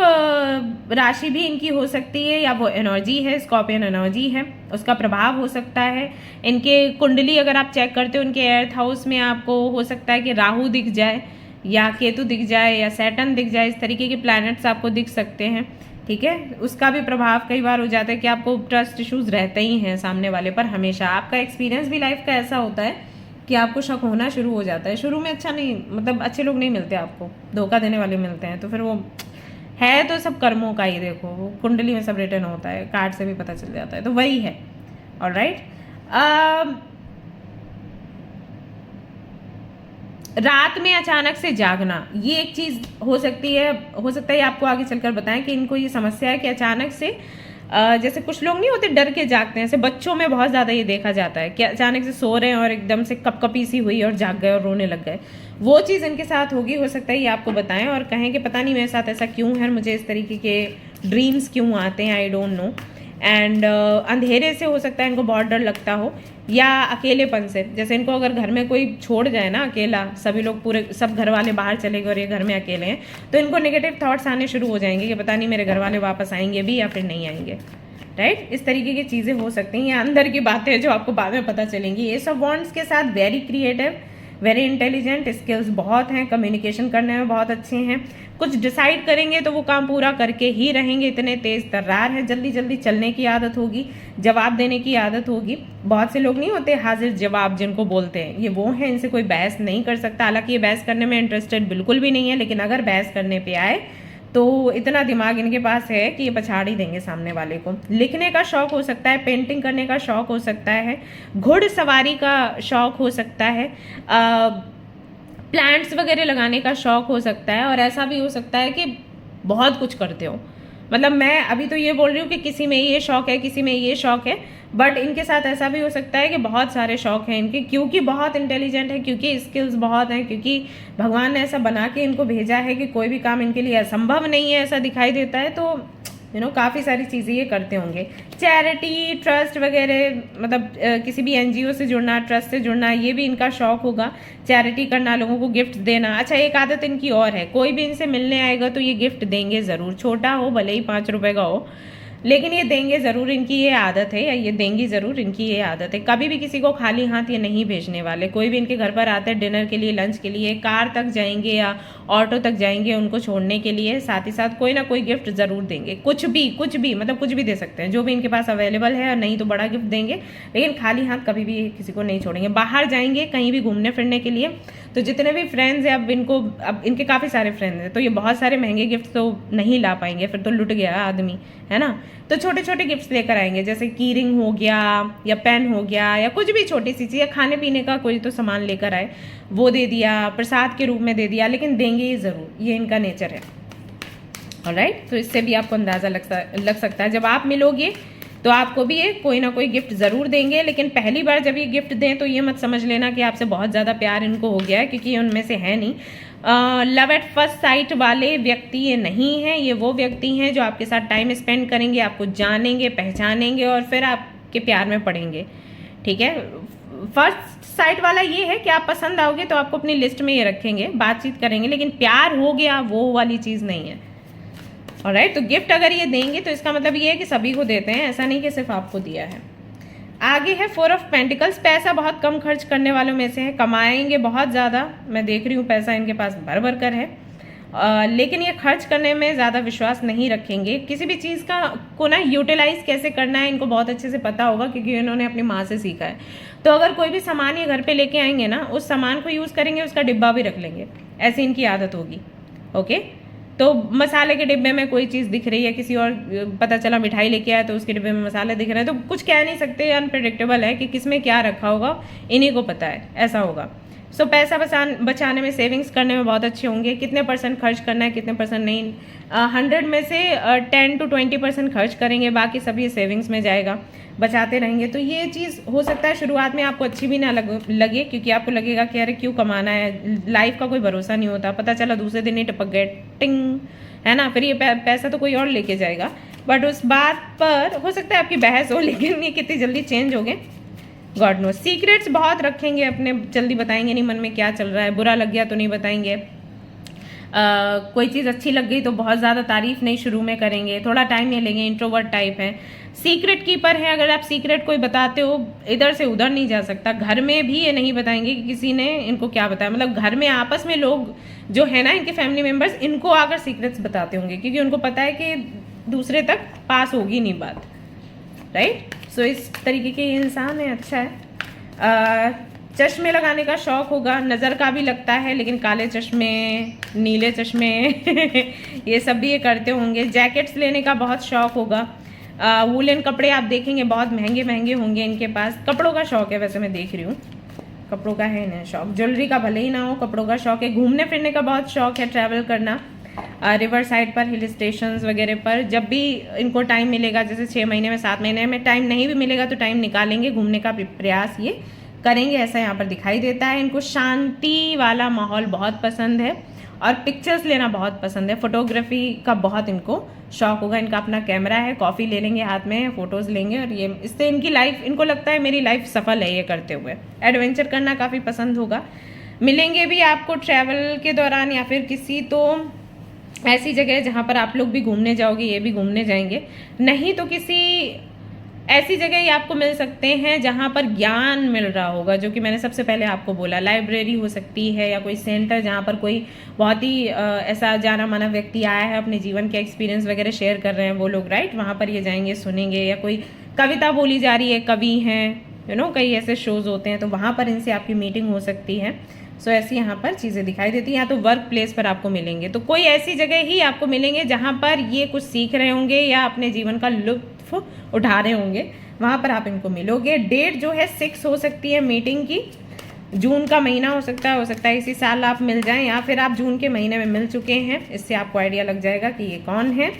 राशि भी इनकी हो सकती है, या वो एनर्जी है, स्कॉर्पियन एनर्जी है, उसका प्रभाव हो सकता है। इनके कुंडली अगर आप चेक करते हो, इनके 8th हाउस में आपको हो सकता है कि राहु दिख जाए, या केतु दिख जाए, या सैटर्न दिख जाए। इस तरीके के प्लैनेट्स आपको दिख सकते हैं, ठीक है। उसका भी प्रभाव कई बार हो जाता है कि आपको ट्रस्ट इश्यूज रहते ही हैं सामने वाले पर हमेशा। आपका एक्सपीरियंस भी लाइफ का ऐसा होता है कि आपको शक होना शुरू हो जाता है। शुरू में अच्छा नहीं, मतलब अच्छे लोग नहीं मिलते आपको, धोखा देने वाले मिलते हैं। तो फिर वो है तो सब कर्मों का ही, देखो वो कुंडली में सब रिटर्न होता है, कार्ड से भी पता चल जाता है, तो वही है। ऑलराइट, रात में अचानक से जागना, ये एक चीज हो सकती है। हो सकता है आपको आगे चलकर बताएं कि इनको ये समस्या है कि अचानक से जैसे कुछ लोग नहीं होते डर के जागते हैं, ऐसे बच्चों में बहुत ज़्यादा ये देखा जाता है कि अचानक से सो रहे हैं और एकदम से कपकपी सी हुई और जाग गए और रोने लग गए। वो चीज़ इनके साथ होगी, हो सकता है ये आपको बताएं और कहें कि पता नहीं मेरे साथ ऐसा क्यों है, मुझे इस तरीके के ड्रीम्स क्यों आते हैं, आई डोंट नो। एंड अंधेरे से हो सकता है इनको बहुत डर लगता हो, या अकेलेपन से। जैसे इनको अगर घर में कोई छोड़ जाए ना अकेला, सभी लोग पूरे सब घर वाले बाहर चले गए और ये घर में अकेले हैं, तो इनको नेगेटिव थॉट्स आने शुरू हो जाएंगे कि पता नहीं मेरे घर वाले वापस आएंगे भी या फिर नहीं आएंगे, राइट। इस तरीके की चीज़ें हो सकती हैं, ये अंदर की बातें हैं जो आपको बाद में पता चलेंगी। ये सब वॉन्ड्स के साथ very creative, very intelligent, skills बहुत हैं, कम्युनिकेशन करने में बहुत अच्छे हैं। कुछ डिसाइड करेंगे तो वो काम पूरा करके ही रहेंगे, इतने तेज तर्रार है, जल्दी जल्दी चलने की आदत होगी, जवाब देने की आदत होगी। बहुत से लोग नहीं होते हाजिर जवाब जिनको बोलते हैं, ये वो हैं, इनसे कोई बहस नहीं कर सकता। हालांकि ये बहस करने में इंटरेस्टेड बिल्कुल भी नहीं है, लेकिन अगर बहस करने पे आए तो इतना दिमाग इनके पास है कि ये पछाड़ ही देंगे सामने वाले को। लिखने का शौक हो सकता है, पेंटिंग करने का शौक हो सकता है, घुड़सवारी का शौक हो सकता है, प्लांट्स वगैरह लगाने का शौक हो सकता है, और ऐसा भी हो सकता है कि बहुत कुछ करते हो। मतलब मैं अभी तो ये बोल रही हूँ कि किसी में ये शौक है, किसी में ये शौक है, बट इनके साथ ऐसा भी हो सकता है कि बहुत सारे शौक हैं इनके, क्योंकि बहुत इंटेलिजेंट है, क्योंकि स्किल्स बहुत हैं, क्योंकि भगवान ने ऐसा बना के इनको भेजा है कि कोई भी काम इनके लिए असंभव नहीं है, ऐसा दिखाई देता है। तो काफ़ी सारी चीज़ें ये करते होंगे। चैरिटी, ट्रस्ट वगैरह, मतलब किसी भी एनजीओ से जुड़ना, ट्रस्ट से जुड़ना, ये भी इनका शौक होगा। चैरिटी करना, लोगों को गिफ्ट देना। अच्छा, एक आदत इनकी और है, कोई भी इनसे मिलने आएगा तो ये गिफ्ट देंगे ज़रूर, छोटा हो भले ही 5 रुपए का हो, लेकिन ये देंगे ज़रूर। इनकी ये आदत है, या ये देंगी ज़रूर, इनकी ये आदत है। कभी भी किसी को खाली हाथ ये नहीं भेजने वाले। कोई भी इनके घर पर आते हैं डिनर के लिए, लंच के लिए, कार तक जाएंगे या ऑटो तक जाएंगे उनको छोड़ने के लिए, साथ ही साथ कोई ना कोई गिफ्ट ज़रूर देंगे। कुछ भी मतलब कुछ भी दे सकते हैं, जो भी इनके पास अवेलेबल है, और नहीं तो बड़ा गिफ्ट देंगे, लेकिन खाली हाथ कभी भी किसी को नहीं छोड़ेंगे। बाहर जाएंगे कहीं भी घूमने फिरने के लिए, तो जितने भी फ्रेंड्स हैं, अब इनके काफ़ी सारे फ्रेंड्स हैं, तो ये बहुत सारे महंगे गिफ्ट तो नहीं ला पाएंगे, फिर तो लुट गया आदमी, है ना। तो छोटे छोटे गिफ्ट्स लेकर आएंगे, जैसे की रिंग हो गया, या पेन हो गया, या कुछ भी छोटी सी चीज़, या खाने पीने का कोई तो सामान लेकर आए, वो दे दिया, प्रसाद के रूप में दे दिया, लेकिन देंगे ही ज़रूर, ये इनका नेचर है। ऑलराइट, तो इससे भी आपको अंदाज़ा लग सकता है, जब आप मिलोगे तो आपको भी ये कोई ना कोई गिफ्ट ज़रूर देंगे। लेकिन पहली बार जब ये गिफ्ट दें तो ये मत समझ लेना कि आपसे बहुत ज़्यादा प्यार इनको हो गया है, क्योंकि ये उनमें से है नहीं। लव एट फर्स्ट साइट वाले व्यक्ति ये नहीं हैं। ये वो व्यक्ति हैं जो आपके साथ टाइम स्पेंड करेंगे, आपको जानेंगे, पहचानेंगे, और फिर आपके प्यार में पड़ेंगे। ठीक है, फर्स्ट साइट वाला ये है कि आप पसंद आओगे तो आपको अपनी लिस्ट में ये रखेंगे, बातचीत करेंगे, लेकिन प्यार हो गया वो वाली चीज़ नहीं है। ऑलराइट, तो गिफ्ट अगर ये देंगे तो इसका मतलब ये है कि सभी को देते हैं, ऐसा नहीं कि सिर्फ आपको दिया है। आगे है 4 ऑफ पेंटिकल्स। पैसा बहुत कम खर्च करने वालों में से है, कमाएंगे बहुत ज़्यादा, मैं देख रही हूँ पैसा इनके पास भर भर कर है, लेकिन ये खर्च करने में ज़्यादा विश्वास नहीं रखेंगे। किसी भी चीज़ को ना यूटिलाइज कैसे करना है इनको बहुत अच्छे से पता होगा, क्योंकि इन्होंने अपनी माँ से सीखा है। तो अगर कोई भी सामान ये घर पे लेके आएंगे ना, उस सामान को यूज़ करेंगे, उसका डिब्बा भी रख लेंगे, ऐसी इनकी आदत होगी। ओके, तो मसाले के डिब्बे में कोई चीज़ दिख रही है, किसी और पता चला मिठाई लेके आया तो उसके डिब्बे में मसाले दिख रहे हैं, तो कुछ कह नहीं सकते, अनप्रेडिक्टेबल है कि किसमें क्या रखा होगा, इन्हीं को पता है, ऐसा होगा। सो पैसा बचाने में, सेविंग्स करने में बहुत अच्छे होंगे। कितने % खर्च करना है, कितने % नहीं, 100 में से 10 to 20% खर्च करेंगे, बाकी सब ये सेविंग्स में जाएगा, बचाते रहेंगे। तो ये चीज़ हो सकता है शुरुआत में आपको अच्छी भी ना लगे, क्योंकि आपको लगेगा कि अरे क्यों कमाना है, लाइफ का कोई भरोसा नहीं होता, पता चला दूसरे दिन ही टपक गए, टिंग, है ना, फिर ये पैसा तो कोई और लेके जाएगा। बट उस बात पर हो सकता है आपकी बहस हो, लेकिन ये कितनी जल्दी चेंज हो गए, गॉड नो। सीक्रेट्स बहुत रखेंगे अपने, जल्दी बताएंगे नहीं मन में क्या चल रहा है, बुरा लग गया तो नहीं बताएंगे, कोई चीज़ अच्छी लग गई तो बहुत ज़्यादा तारीफ नहीं शुरू में करेंगे, थोड़ा टाइम ले लेंगे, इंट्रोवर्ट टाइप है। सीक्रेट कीपर है, अगर आप सीक्रेट कोई बताते हो इधर से उधर नहीं जा सकता। घर में भी ये नहीं बताएंगे कि किसी ने इनको क्या बताया, मतलब घर में आपस में लोग जो है ना, इनके फैमिली मेम्बर्स, इनको आकर सीक्रेट्स बताते होंगे, क्योंकि उनको पता है कि दूसरे तक पास होगी नहीं बात, राइट। सो इस तरीके के इंसान है, अच्छा है। चश्मे लगाने का शौक होगा, नज़र का भी लगता है, लेकिन काले चश्मे, नीले चश्मे ये सब भी ये करते होंगे। जैकेट्स लेने का बहुत शौक होगा। वूलन कपड़े आप देखेंगे बहुत महंगे महंगे होंगे इनके पास। कपड़ों का शौक है, वैसे मैं देख रही हूँ कपड़ों का है इन्हें शौक, ज्वेलरी का भले ही ना हो, कपड़ों का शौक है। घूमने फिरने का बहुत शौक है, ट्रैवल करना, रिवर साइड पर, हिल स्टेशंस वगैरह पर। जब भी इनको टाइम मिलेगा, जैसे 6 महीने में, 7 महीने में टाइम नहीं भी मिलेगा तो टाइम निकालेंगे, घूमने का प्रयास ये करेंगे, ऐसा यहाँ पर दिखाई देता है। इनको शांति वाला माहौल बहुत पसंद है, और पिक्चर्स लेना बहुत पसंद है। फोटोग्राफी का बहुत इनको शौक होगा, इनका अपना कैमरा है, कॉफ़ी ले लेंगे हाथ में, फ़ोटोज़ लेंगे, और ये इससे इनकी लाइफ, इनको लगता है मेरी लाइफ सफल है ये करते हुए। एडवेंचर करना काफ़ी पसंद होगा। मिलेंगे भी आपको ट्रैवल के दौरान, या फिर किसी तो ऐसी जगह जहाँ पर आप लोग भी घूमने जाओगे, ये भी घूमने जाएंगे, नहीं तो किसी ऐसी जगह ही आपको मिल सकते हैं जहाँ पर ज्ञान मिल रहा होगा, जो कि मैंने सबसे पहले आपको बोला, लाइब्रेरी हो सकती है, या कोई सेंटर जहाँ पर कोई बहुत ही ऐसा जाना माना व्यक्ति आया है, अपने जीवन के एक्सपीरियंस वगैरह शेयर कर रहे हैं वो लोग, राइट, वहाँ पर ये जाएंगे, सुनेंगे, या कोई कविता बोली जा रही है, कवि हैं, कई ऐसे शोज होते हैं, तो वहाँ पर इनसे आपकी मीटिंग हो सकती है। सो ऐसी यहाँ पर चीज़ें दिखाई देती हैं। या तो वर्क प्लेस पर आपको मिलेंगे, तो कोई ऐसी जगह ही आपको मिलेंगे जहाँ पर ये कुछ सीख रहे होंगे या अपने जीवन का लुत्फ उठा रहे होंगे, वहाँ पर आप इनको मिलोगे। डेट जो है 6 हो सकती है मीटिंग की, जून का महीना हो सकता है इसी साल आप मिल जाएं, या फिर आप जून के महीने में मिल चुके हैं। इससे आपको आइडिया लग जाएगा कि ये कौन है।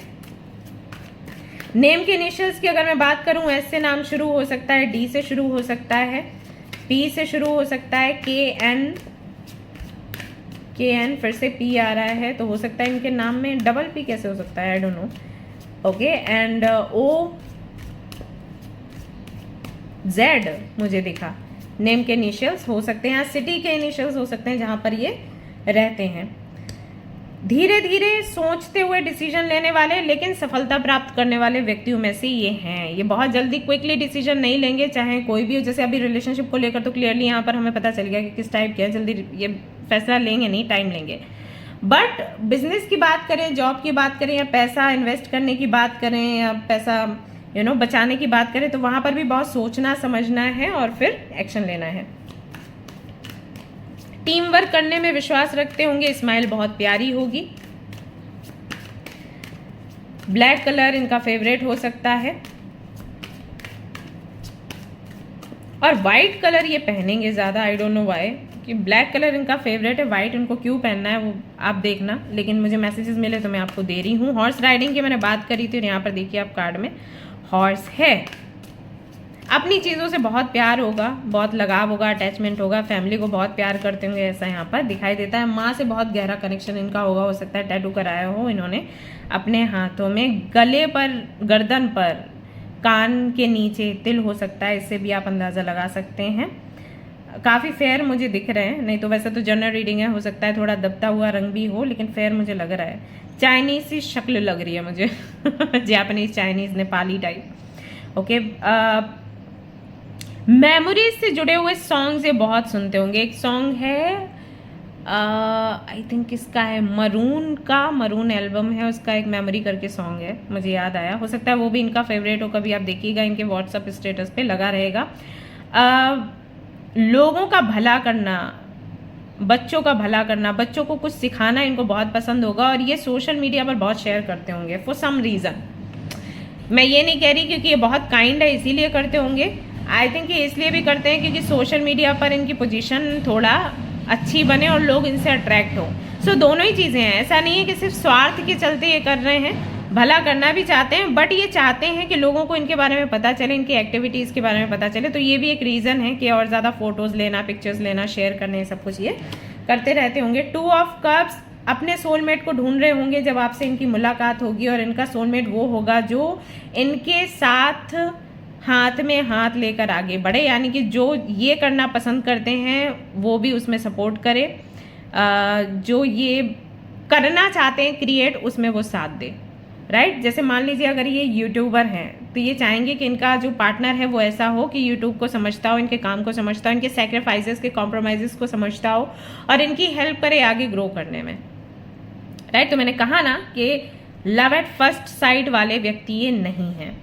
नेम के इनिशियल्स की अगर मैं बात करूं, एस से नाम शुरू हो सकता है, डी से शुरू हो सकता है, पी से शुरू हो सकता है, के एन फिर से पी आ रहा है, तो हो सकता है इनके नाम में डबल पी कैसे हो सकता है, I don't know. Okay, and O Z मुझे दिखा। नेम के इनिशियल्स हो सकते हैं, सिटी के इनिशियल्स हो सकते हैं जहां पर ये रहते हैं। धीरे धीरे सोचते हुए डिसीजन लेने वाले लेकिन सफलता प्राप्त करने वाले व्यक्तियों में से ये हैं। ये बहुत जल्दी क्विकली डिसीजन नहीं लेंगे, चाहे कोई भी हो। जैसे अभी रिलेशनशिप को लेकर तो क्लियरली यहाँ पर हमें पता चल गया कि किस टाइप के हैं, जल्दी ये फैसला लेंगे नहीं, टाइम लेंगे। बट बिजनेस की बात करें, जॉब की बात करें, या पैसा इन्वेस्ट करने की बात करें, या पैसा बचाने की बात करें, तो वहां पर भी बहुत सोचना समझना है और फिर एक्शन लेना है। टीम वर्क करने में विश्वास रखते होंगे, स्माइल बहुत प्यारी होगी। ब्लैक कलर इनका फेवरेट हो सकता है, और व्हाइट कलर ये पहनेंगे ज्यादा, आई डोंट नो व्हाई, कि ब्लैक कलर इनका फेवरेट है। व्हाइट इनको क्यों पहनना है वो आप देखना, लेकिन मुझे मैसेजेस मिले तो मैं आपको दे रही हूँ। हॉर्स राइडिंग की मैंने बात करी थी, और यहाँ पर देखिए आप कार्ड में हॉर्स है। अपनी चीज़ों से बहुत प्यार होगा, बहुत लगाव होगा, अटैचमेंट होगा, फैमिली को बहुत प्यार करते होंगे, ऐसा यहाँ पर दिखाई देता है। माँ से बहुत गहरा कनेक्शन इनका होगा, हो सकता है टैटू कराया हो इन्होंने अपने हाथों में, गले पर, गर्दन पर, कान के नीचे तिल हो सकता है, इससे भी आप अंदाज़ा लगा सकते हैं। काफ़ी फेयर मुझे दिख रहे हैं, नहीं तो वैसे तो जनरल रीडिंग है, हो सकता है थोड़ा दबता हुआ रंग भी हो, लेकिन फेयर मुझे लग रहा है। चाइनीज सी शक्ल लग रही है मुझे Japanese, Chinese, Nepali type. Okay, memories से जुड़े हुए सॉन्ग्स ये बहुत सुनते होंगे। एक सॉन्ग है, आई थिंक इसका है मरून एल्बम है, उसका एक मेमोरी करके सॉन्ग है, मुझे याद आया। हो सकता है वो भी इनका फेवरेट हो, कभी आप देखिएगा इनके व्हाट्सएप स्टेटस पे लगा रहेगा। लोगों का भला करना, बच्चों का भला करना, बच्चों को कुछ सिखाना इनको बहुत पसंद होगा, और ये सोशल मीडिया पर बहुत शेयर करते होंगे फॉर सम रीज़न। मैं ये नहीं कह रही क्योंकि ये बहुत काइंड है इसीलिए करते होंगे, आई थिंक ये इसलिए भी करते हैं क्योंकि सोशल मीडिया पर इनकी पोजीशन थोड़ा अच्छी बने और लोग इनसे अट्रैक्ट हो। सो दोनों ही चीज़ें हैं, ऐसा नहीं है कि सिर्फ स्वार्थ के चलते ये कर रहे हैं, भला करना भी चाहते हैं, बट ये चाहते हैं कि लोगों को इनके बारे में पता चले, इनकी एक्टिविटीज़ के बारे में पता चले। तो ये भी एक रीज़न है कि और ज़्यादा फोटोज़ लेना, पिक्चर्स लेना, शेयर करने, सब कुछ ये करते रहते होंगे। 2 ऑफ कप्स, अपने सोलमेट को ढूंढ रहे होंगे जब आपसे इनकी मुलाकात होगी, और इनका सोलमेट वो होगा जो इनके साथ हाथ में हाथ लेकर आगे बढ़े, यानी कि जो ये करना पसंद करते हैं वो भी उसमें सपोर्ट करे, जो ये करना चाहते हैं क्रिएट, उसमें वो साथ दे। राइट, जैसे मान लीजिए अगर ये यूट्यूबर हैं तो ये चाहेंगे कि इनका जो पार्टनर है वो ऐसा हो कि यूट्यूब को समझता हो, इनके काम को समझता हो, इनके सेक्रीफाइसेस के कॉम्प्रोमाइजेस को समझता हो, और इनकी हेल्प करे आगे ग्रो करने में। राइट, तो मैंने कहा ना कि लव एट फर्स्ट साइट वाले व्यक्ति ये नहीं हैं,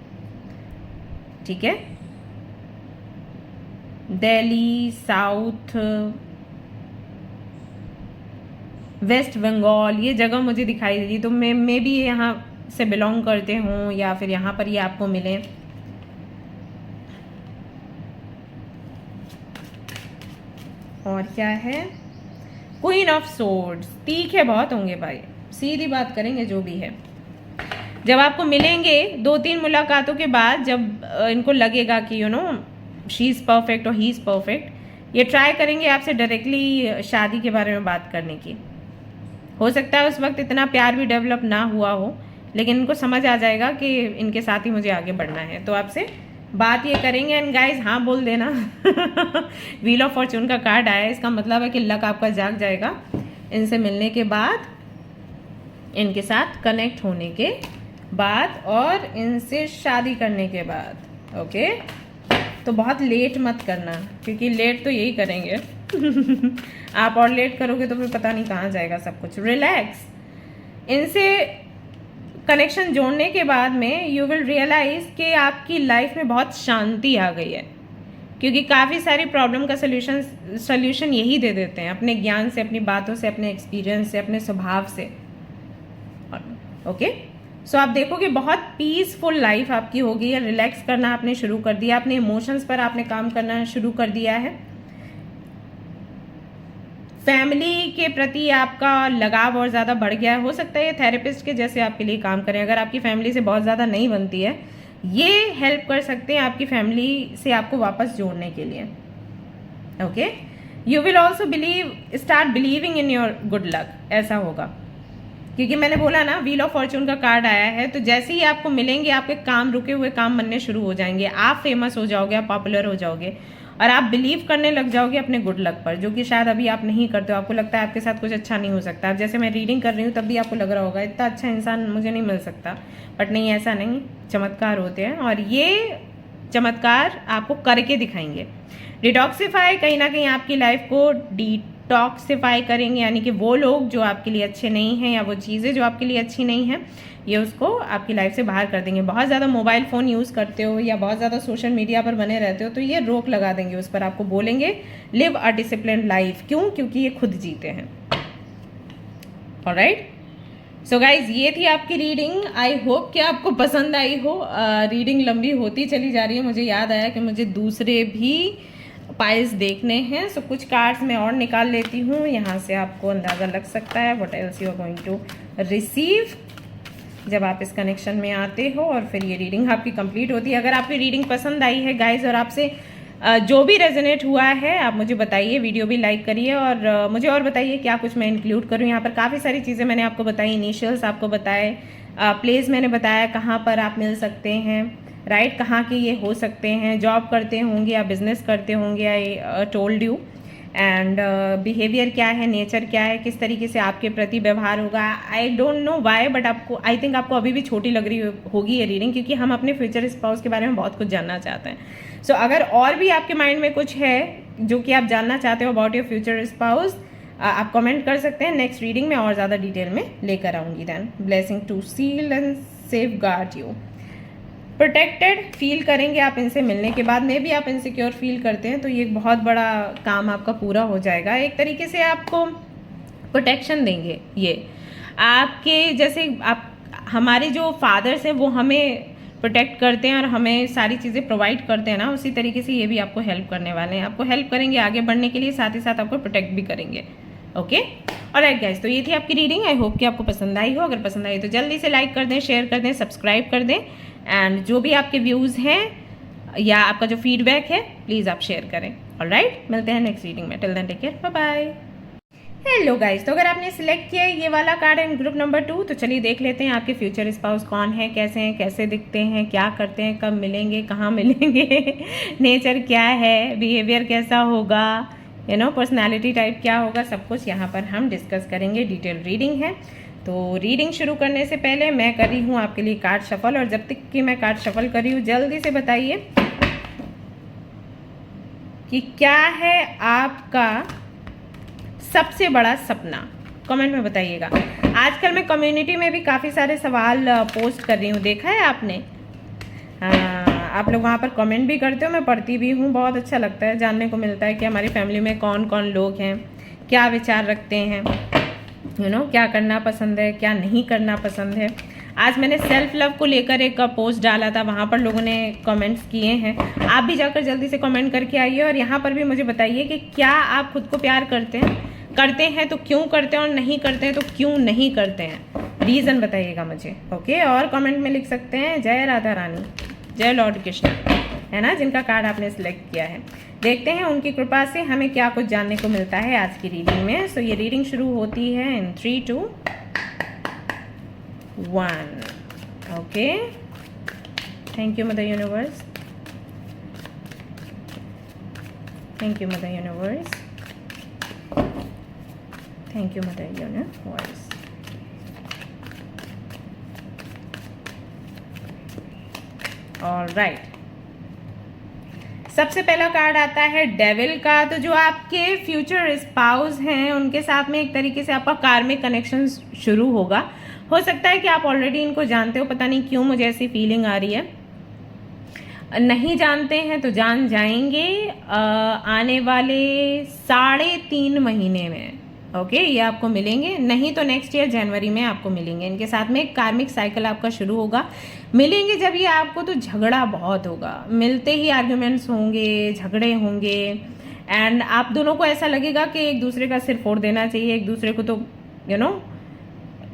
ठीक है। दिल्ली, साउथ, वेस्ट बंगाल, ये जगह मुझे दिखाई दी, तो मे भी यहाँ से बिलोंग करते हों, या फिर यहाँ पर ये आपको मिले। और क्या है, क्वीन ऑफ सोर्ड्स, तीखे बहुत होंगे भाई, सीधी बात करेंगे जो भी है। जब आपको मिलेंगे 2-3 मुलाकातों के बाद, जब इनको लगेगा कि शी इज़ परफेक्ट और ही इज़ परफेक्ट, ये ट्राई करेंगे आपसे डायरेक्टली शादी के बारे में बात करने की। हो सकता है उस वक्त इतना प्यार भी डेवलप ना हुआ हो, लेकिन इनको समझ आ जाएगा कि इनके साथ ही मुझे आगे बढ़ना है, तो आपसे बात ये करेंगे। एंड गाइज हाँ बोल देना व्हील ऑफ फॉर्चून का कार्ड आया है, इसका मतलब है कि लक आपका जाग जाएगा इनसे मिलने के बाद, इनके साथ कनेक्ट होने के बाद, और इनसे शादी करने के बाद। ओके, तो बहुत लेट मत करना, क्योंकि लेट तो यही करेंगे आप, और लेट करोगे तो फिर पता नहीं कहाँ जाएगा सब कुछ। रिलैक्स, इनसे कनेक्शन जोड़ने के बाद में यू विल रियलाइज कि आपकी लाइफ में बहुत शांति आ गई है, क्योंकि काफ़ी सारी प्रॉब्लम का सल्यूशन यही दे देते हैं, अपने ज्ञान से, अपनी बातों से, अपने एक्सपीरियंस से, अपने स्वभाव से। ओके, सो आप देखोगे बहुत पीसफुल लाइफ आपकी होगी। रिलैक्स करना आपने शुरू कर दिया, अपने इमोशंस पर आपने काम करना शुरू कर दिया है। फैमिली के प्रति आपका लगाव और ज़्यादा बढ़ गया है। हो सकता है ये थेरेपिस्ट के जैसे आपके लिए काम करें। अगर आपकी फैमिली से बहुत ज़्यादा नहीं बनती है, ये हेल्प कर सकते हैं आपकी फैमिली से आपको वापस जोड़ने के लिए। Okay, you will also start believing in your good luck, ऐसा होगा। क्योंकि मैंने बोला ना, व्हील ऑफ फॉर्चून का कार्ड आया है, तो जैसे ही आपको मिलेंगे आपके काम, रुके हुए काम बनने शुरू हो जाएंगे, आप फेमस हो जाओगे, आप पॉपुलर हो जाओगे और आप बिलीव करने लग जाओगे अपने गुड लक पर, जो कि शायद अभी आप नहीं करते हो। आपको लगता है आपके साथ कुछ अच्छा नहीं हो सकता। अब जैसे मैं रीडिंग कर रही हूँ तब भी आपको लग रहा होगा इतना अच्छा इंसान मुझे नहीं मिल सकता, बट नहीं, ऐसा नहीं, चमत्कार होते हैं और ये चमत्कार आपको करके दिखाएंगे। डिटॉक्सिफाई कहीं ना कहीं आपकी लाइफ को डिटॉक्सिफाई करेंगे, यानी कि वो लोग जो आपके लिए अच्छे नहीं हैं या वो चीज़ें जो आपके लिए अच्छी नहीं हैं, ये उसको आपकी लाइफ से बाहर कर देंगे। बहुत ज़्यादा मोबाइल फ़ोन यूज़ करते हो या बहुत ज़्यादा सोशल मीडिया पर बने रहते हो, तो ये रोक लगा देंगे उस पर। आपको बोलेंगे लिव अ डिसिप्लिन्ड लाइफ। क्यों? क्योंकि ये खुद जीते हैं। ऑलराइट, सो गाइज, ये थी आपकी रीडिंग। आई होप कि आपको पसंद आई हो। रीडिंग लंबी होती चली जा रही है। मुझे याद आया कि मुझे दूसरे भी पाइल्स देखने हैं, सो कुछ कार्ड्स मैं और निकाल लेती हूँ। यहाँ से आपको अंदाज़ा लग सकता है what else you are going to receive जब आप इस कनेक्शन में आते हो, और फिर ये रीडिंग आपकी कंप्लीट होती है। अगर आपकी रीडिंग पसंद आई है गाइज, और आपसे जो भी रेजोनेट हुआ है, आप मुझे बताइए, वीडियो भी लाइक करिए और मुझे और बताइए क्या कुछ मैं इंक्लूड करूँ। यहाँ पर काफ़ी सारी चीज़ें मैंने आपको बताई, इनिशियल्स आपको बताए, प्लेस मैंने बताया कहाँ पर आप मिल सकते हैं, राइट, कहाँ के ये हो सकते हैं, जॉब करते होंगे या बिजनेस करते होंगे, I told you, and behaviour क्या है, नेचर क्या है, किस तरीके से आपके प्रति व्यवहार होगा। आई डोंट नो वाई, बट आपको, आई थिंक आपको अभी भी छोटी लग रही होगी ये रीडिंग, क्योंकि हम अपने फ्यूचर स्पाउस के बारे में बहुत कुछ जानना चाहते हैं। सो अगर और भी आपके माइंड में कुछ है जो कि आप जानना चाहते हो अबाउट योर फ्यूचर स्पाउस, आप कमेंट कर सकते हैं। नेक्स्ट रीडिंग में और ज़्यादा डिटेल में लेकर आऊँगी। Then blessing to seal and safeguard you. Protected feel करेंगे आप इनसे मिलने के बाद। में भी आप इनसिक्योर फील करते हैं तो ये एक बहुत बड़ा काम आपका पूरा हो जाएगा। एक तरीके से आपको प्रोटेक्शन देंगे ये आपके, जैसे आप, हमारे जो फादर्स हैं वो हमें प्रोटेक्ट करते हैं और हमें सारी चीज़ें प्रोवाइड करते हैं ना, उसी तरीके से ये भी आपको हेल्प करने वाले हैं। आपको हेल्प करेंगे आगे बढ़ने के लिए, साथ ही साथ आपको प्रोटेक्ट भी करेंगे। ओके, ऑलराइट गाइस, तो ये थी आपकी रीडिंग। आई होप कि आपको पसंद आई हो। अगर पसंद आई तो जल्दी से लाइक कर दें, शेयर कर दें, सब्सक्राइब कर दें, एंड जो भी आपके व्यूज़ हैं या आपका जो फीडबैक है प्लीज़ आप शेयर करें। ऑलराइट, मिलते हैं नेक्स्ट रीडिंग में। Till then take care, bye bye. Hello guys, तो अगर आपने सिलेक्ट किया है ये वाला कार्ड इन ग्रुप नंबर 2, तो चलिए देख लेते हैं आपके फ्यूचर स्पाउस कौन है, कैसे दिखते हैं, क्या करते हैं, कब मिलेंगे, कहाँ मिलेंगे, नेचर क्या है, बिहेवियर कैसा होगा, पर्सनालिटी टाइप क्या होगा, सब कुछ यहाँ पर हम डिस्कस करेंगे। डिटेल रीडिंग है। तो रीडिंग शुरू करने से पहले मैं कर रही हूँ आपके लिए कार्ड शफल, और जब तक कि मैं कार्ड शफल कर रही हूँ जल्दी से बताइए कि क्या है आपका सबसे बड़ा सपना। कमेंट में बताइएगा। आजकल मैं कम्युनिटी में भी काफ़ी सारे सवाल पोस्ट कर रही हूँ, देखा है आपने? आप लोग वहाँ पर कमेंट भी करते हो, मैं पढ़ती भी हूँ। बहुत अच्छा लगता है, जानने को मिलता है कि हमारी फैमिली में कौन कौन लोग हैं, क्या विचार रखते हैं, क्या करना पसंद है, क्या नहीं करना पसंद है। आज मैंने सेल्फ लव को लेकर एक पोस्ट डाला था, वहाँ पर लोगों ने कमेंट्स किए हैं। आप भी जाकर जल्दी से कमेंट करके आइए और यहाँ पर भी मुझे बताइए कि क्या आप खुद को प्यार करते हैं तो क्यों करते हैं, और नहीं करते हैं तो क्यों नहीं करते हैं, रीज़न बताइएगा मुझे। ओके, और कमेंट में लिख सकते हैं जय राधा रानी, जय लॉर्ड कृष्ण, है ना, जिनका कार्ड आपने सिलेक्ट किया है। देखते हैं उनकी कृपा से हमें क्या कुछ जानने को मिलता है आज की रीडिंग में। सो ये रीडिंग शुरू होती है इन 3, 2, 1। Okay, thank you mother universe, thank you mother universe, thank you mother universe. Alright, सबसे पहला कार्ड आता है डेविल का। तो जो आपके फ्यूचर स्पाउस हैं उनके साथ में एक तरीके से आपका कार्मिक कनेक्शन शुरू होगा। हो सकता है कि आप ऑलरेडी इनको जानते हो, पता नहीं क्यों मुझे ऐसी फीलिंग आ रही है। नहीं जानते हैं तो जान जाएंगे आने वाले 3.5 महीने में। ओके, ये आपको मिलेंगे, नहीं तो नेक्स्ट ईयर जनवरी में आपको मिलेंगे। इनके साथ में एक कार्मिक साइकिल आपका शुरू होगा। मिलेंगे जब ये आपको तो झगड़ा बहुत होगा, मिलते ही आर्ग्यूमेंट्स होंगे, झगड़े होंगे, एंड आप दोनों को ऐसा लगेगा कि एक दूसरे का सिर फोड़ देना चाहिए, एक दूसरे को तो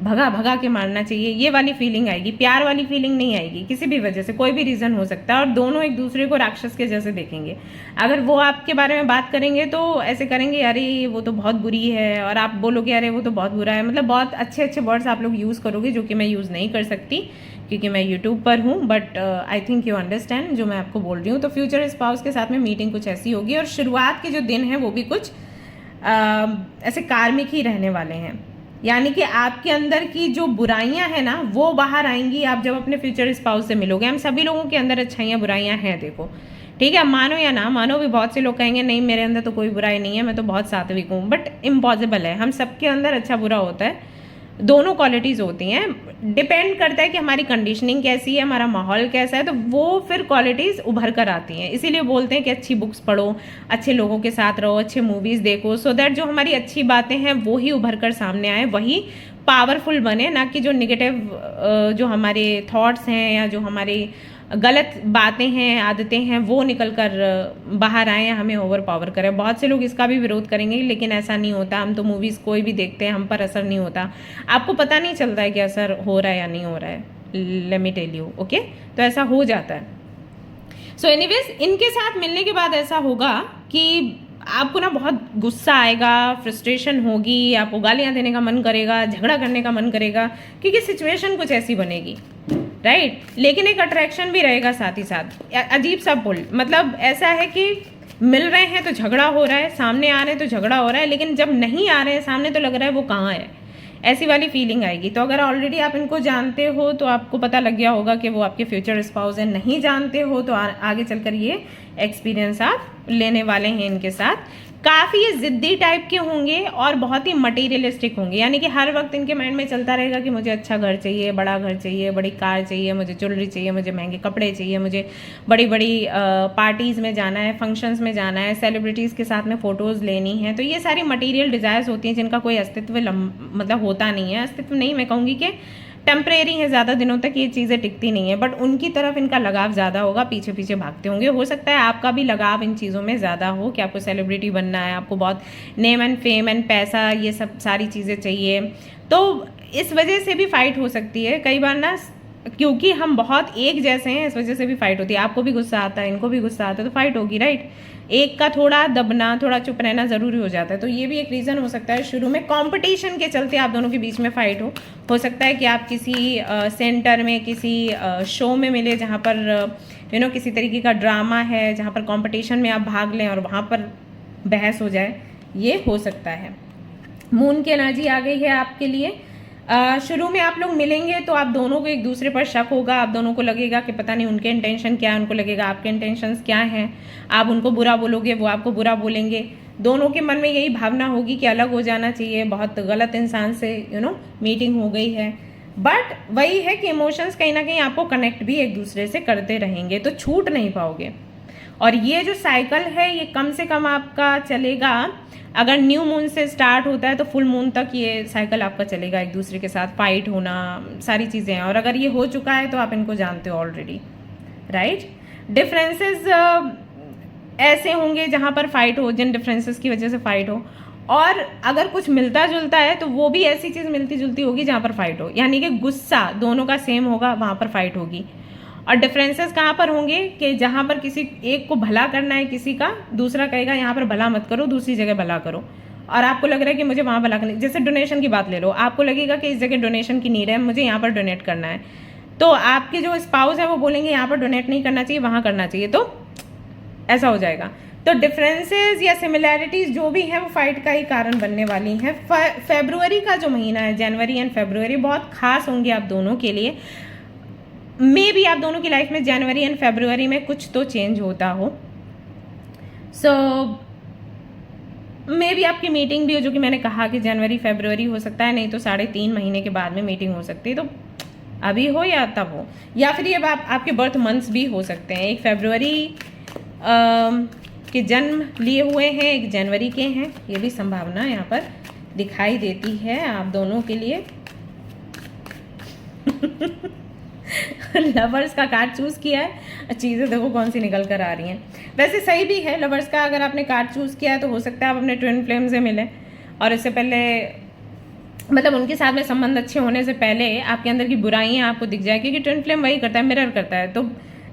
भगा भगा के मारना चाहिए। ये वाली फीलिंग आएगी, प्यार वाली फीलिंग नहीं आएगी। किसी भी वजह से कोई भी रीजन हो सकता है, और दोनों एक दूसरे को राक्षस के जैसे देखेंगे। अगर वो आपके बारे में बात करेंगे तो ऐसे करेंगे, अरे वो तो बहुत बुरी है, और आप बोलोगे अरे वो तो बहुत बुरा है। मतलब बहुत अच्छे अच्छे वर्ड्स आप लोग यूज़ करोगे, जो कि मैं यूज़ नहीं कर सकती क्योंकि मैं यूट्यूब पर हूँ, but I think you understand जो मैं आपको बोल रही हूँ। तो फ्यूचर स्पाउस के साथ में मीटिंग कुछ ऐसी होगी, और शुरुआत के जो दिन हैं वो भी कुछ ऐसे कार्मिक ही रहने वाले हैं। यानी कि आपके अंदर की जो बुराइयां हैं ना, वो बाहर आएंगी आप जब अपने फ्यूचर स्पाउस से मिलोगे। हम सभी लोगों के अंदर अच्छाइयाँ बुराइयां हैं, देखो, ठीक है, मानो या ना मानो भी। बहुत से लोग कहेंगे नहीं मेरे अंदर तो कोई बुराई नहीं है, मैं तो बहुत सात्विक हूँ, बट इम्पॉसिबल है। हम सबके अंदर अच्छा बुरा होता है, दोनों क्वालिटीज़ होती हैं। डिपेंड करता है कि हमारी कंडीशनिंग कैसी है, हमारा माहौल कैसा है, तो वो फिर क्वालिटीज़ उभर कर आती हैं। इसीलिए बोलते हैं कि अच्छी बुक्स पढ़ो, अच्छे लोगों के साथ रहो, अच्छे मूवीज़ देखो, सो दैट जो हमारी अच्छी बातें हैं वो ही उभर कर सामने आए, वही पावरफुल बने, ना कि जो निगेटिव जो हमारे थॉट्स हैं या जो हमारी गलत बातें हैं, आदतें हैं, वो निकल कर बाहर आए, हमें ओवर पावर करें। बहुत से लोग इसका भी विरोध करेंगे, लेकिन ऐसा नहीं होता। हम तो मूवीज़ कोई भी देखते हैं, हम पर असर नहीं होता, आपको पता नहीं चलता है कि असर हो रहा है या नहीं हो रहा है। Let me tell you, okay, तो ऐसा हो जाता है। सो एनीवेज, इनके साथ मिलने के बाद ऐसा होगा कि आपको ना बहुत गुस्सा आएगा, फ्रस्ट्रेशन होगी, आपको गालियाँ देने का मन करेगा, झगड़ा करने का मन करेगा, क्योंकि सिचुएशन कुछ ऐसी बनेगी, राइट। लेकिन एक अट्रैक्शन भी रहेगा साथ ही साथ। अजीब सा पुल, मतलब ऐसा है कि मिल रहे हैं तो झगड़ा हो रहा है, सामने आ रहे हैं तो झगड़ा हो रहा है, लेकिन जब नहीं आ रहे हैं सामने तो लग रहा है वो कहाँ है, ऐसी वाली फीलिंग आएगी। तो अगर ऑलरेडी आप इनको जानते हो तो आपको पता लग गया होगा कि वो आपके फ्यूचर स्पाउस हैं। नहीं जानते हो तो आगे चलकर ये एक्सपीरियंस आप लेने वाले हैं इनके साथ। काफ़ी ये ज़िद्दी टाइप के होंगे और बहुत ही मटीरियलिस्टिक होंगे, यानी कि हर वक्त इनके माइंड में चलता रहेगा कि मुझे अच्छा घर चाहिए, बड़ा घर चाहिए, बड़ी कार चाहिए, मुझे ज्वेलरी चाहिए, मुझे महंगे कपड़े चाहिए, मुझे बड़ी बड़ी पार्टीज़ में जाना है, फंक्शंस में जाना है, सेलिब्रिटीज़ के साथ में फ़ोटोज़ लेनी है। तो ये सारी मटीरियल डिज़ायर्स होती हैं जिनका कोई अस्तित्व मतलब होता नहीं है। अस्तित्व नहीं, मैं कहूँगी कि टेम्परेरी है, ज़्यादा दिनों तक ये चीज़ें टिकती नहीं है, बट उनकी तरफ इनका लगाव ज़्यादा होगा, पीछे पीछे भागते होंगे। हो सकता है आपका भी लगाव इन चीज़ों में ज़्यादा हो कि आपको सेलिब्रिटी बनना है, आपको बहुत नेम एंड फेम एंड पैसा, ये सब सारी चीज़ें चाहिए। तो इस वजह से भी फाइट हो सकती है कई बार ना, क्योंकि हम बहुत एक जैसे हैं, इस वजह से भी फाइट होती है। आपको भी गुस्सा आता है, इनको भी गुस्सा आता है, तो फाइट होगी, राइट। एक का थोड़ा दबना, थोड़ा चुप रहना ज़रूरी हो जाता है। तो ये भी एक रीज़न हो सकता है। शुरू में कंपटीशन के चलते आप दोनों के बीच में फाइट हो सकता है कि आप किसी सेंटर में, किसी शो में मिले जहाँ पर किसी तरीके का ड्रामा है, जहाँ पर कंपटीशन में आप भाग लें और वहाँ पर बहस हो जाए, ये हो सकता है। मून की एनर्जी आ गई है आपके लिए। शुरू में आप लोग मिलेंगे तो आप दोनों को एक दूसरे पर शक होगा, आप दोनों को लगेगा कि पता नहीं उनके इंटेंशन क्या है, उनको लगेगा आपके इंटेंशंस क्या हैं। आप उनको बुरा बोलोगे, वो आपको बुरा बोलेंगे। दोनों के मन में यही भावना होगी कि अलग हो जाना चाहिए, बहुत गलत इंसान से मीटिंग हो गई है। बट वही है कि इमोशंस कहीं ना कहीं आपको कनेक्ट भी एक दूसरे से करते रहेंगे, तो छूट नहीं पाओगे। और ये जो साइकिल है ये कम से कम आपका चलेगा, अगर न्यू मून से स्टार्ट होता है तो फुल मून तक ये साइकिल आपका चलेगा, एक दूसरे के साथ फाइट होना, सारी चीज़ें हैं। और अगर ये हो चुका है तो आप इनको जानते हो ऑलरेडी, राइट। डिफरेंसेस ऐसे होंगे जहाँ पर फाइट हो, जिन डिफरेंसेस की वजह से फाइट हो, और अगर कुछ मिलता जुलता है तो वो भी ऐसी चीज़ मिलती जुलती होगी जहाँ पर फाइट हो, यानी कि गुस्सा दोनों का सेम होगा, वहाँ पर फाइट होगी। और डिफरेंसेस कहाँ पर होंगे कि जहाँ पर किसी एक को भला करना है किसी का, दूसरा कहेगा यहाँ पर भला मत करो, दूसरी जगह भला करो, और आपको लग रहा है कि मुझे वहाँ भला करना। जैसे डोनेशन की बात ले लो, आपको लगेगा कि इस जगह डोनेशन की नीड है, मुझे यहाँ पर डोनेट करना है, तो आपके जो स्पाउस है वो बोलेंगे यहाँ पर डोनेट नहीं करना चाहिए, वहाँ करना चाहिए, तो ऐसा हो जाएगा। तो डिफरेंसेस या सिमिलैरिटीज जो भी है वो फाइट का ही कारण बनने वाली हैं। फेब्रुअरी का जो महीना है, जनवरी एंड फेब्रुअरी, बहुत खास होंगे आप दोनों के लिए। मे बी आप दोनों की लाइफ में जनवरी एंड फेब्रुअरी में कुछ तो चेंज होता हो। सो मे बी आपकी मीटिंग भी हो, जो कि मैंने कहा कि जनवरी फेब्रुअरी हो सकता है, नहीं तो 3.5 महीने के बाद में मीटिंग हो सकती है। तो अभी हो या तब हो, या फिर ये आपके बर्थ मंथ्स भी हो सकते हैं। एक फरवरी के जन्म लिए हुए हैं, एक जनवरी के हैं, ये भी संभावना यहाँ पर दिखाई देती है आप दोनों के लिए। लवर्स का कार्ड चूज किया है, चीज़ें देखो कौन सी निकल कर आ रही हैं। वैसे सही भी है लवर्स का, अगर आपने कार्ड चूज किया है तो हो सकता है आप अपने ट्विन फ्लेम से मिलें, और इससे पहले मतलब उनके साथ में संबंध अच्छे होने से पहले आपके अंदर की बुराइयां आपको दिख जाए, क्योंकि ट्विन फ्लेम वही करता है, मिरर करता है। तो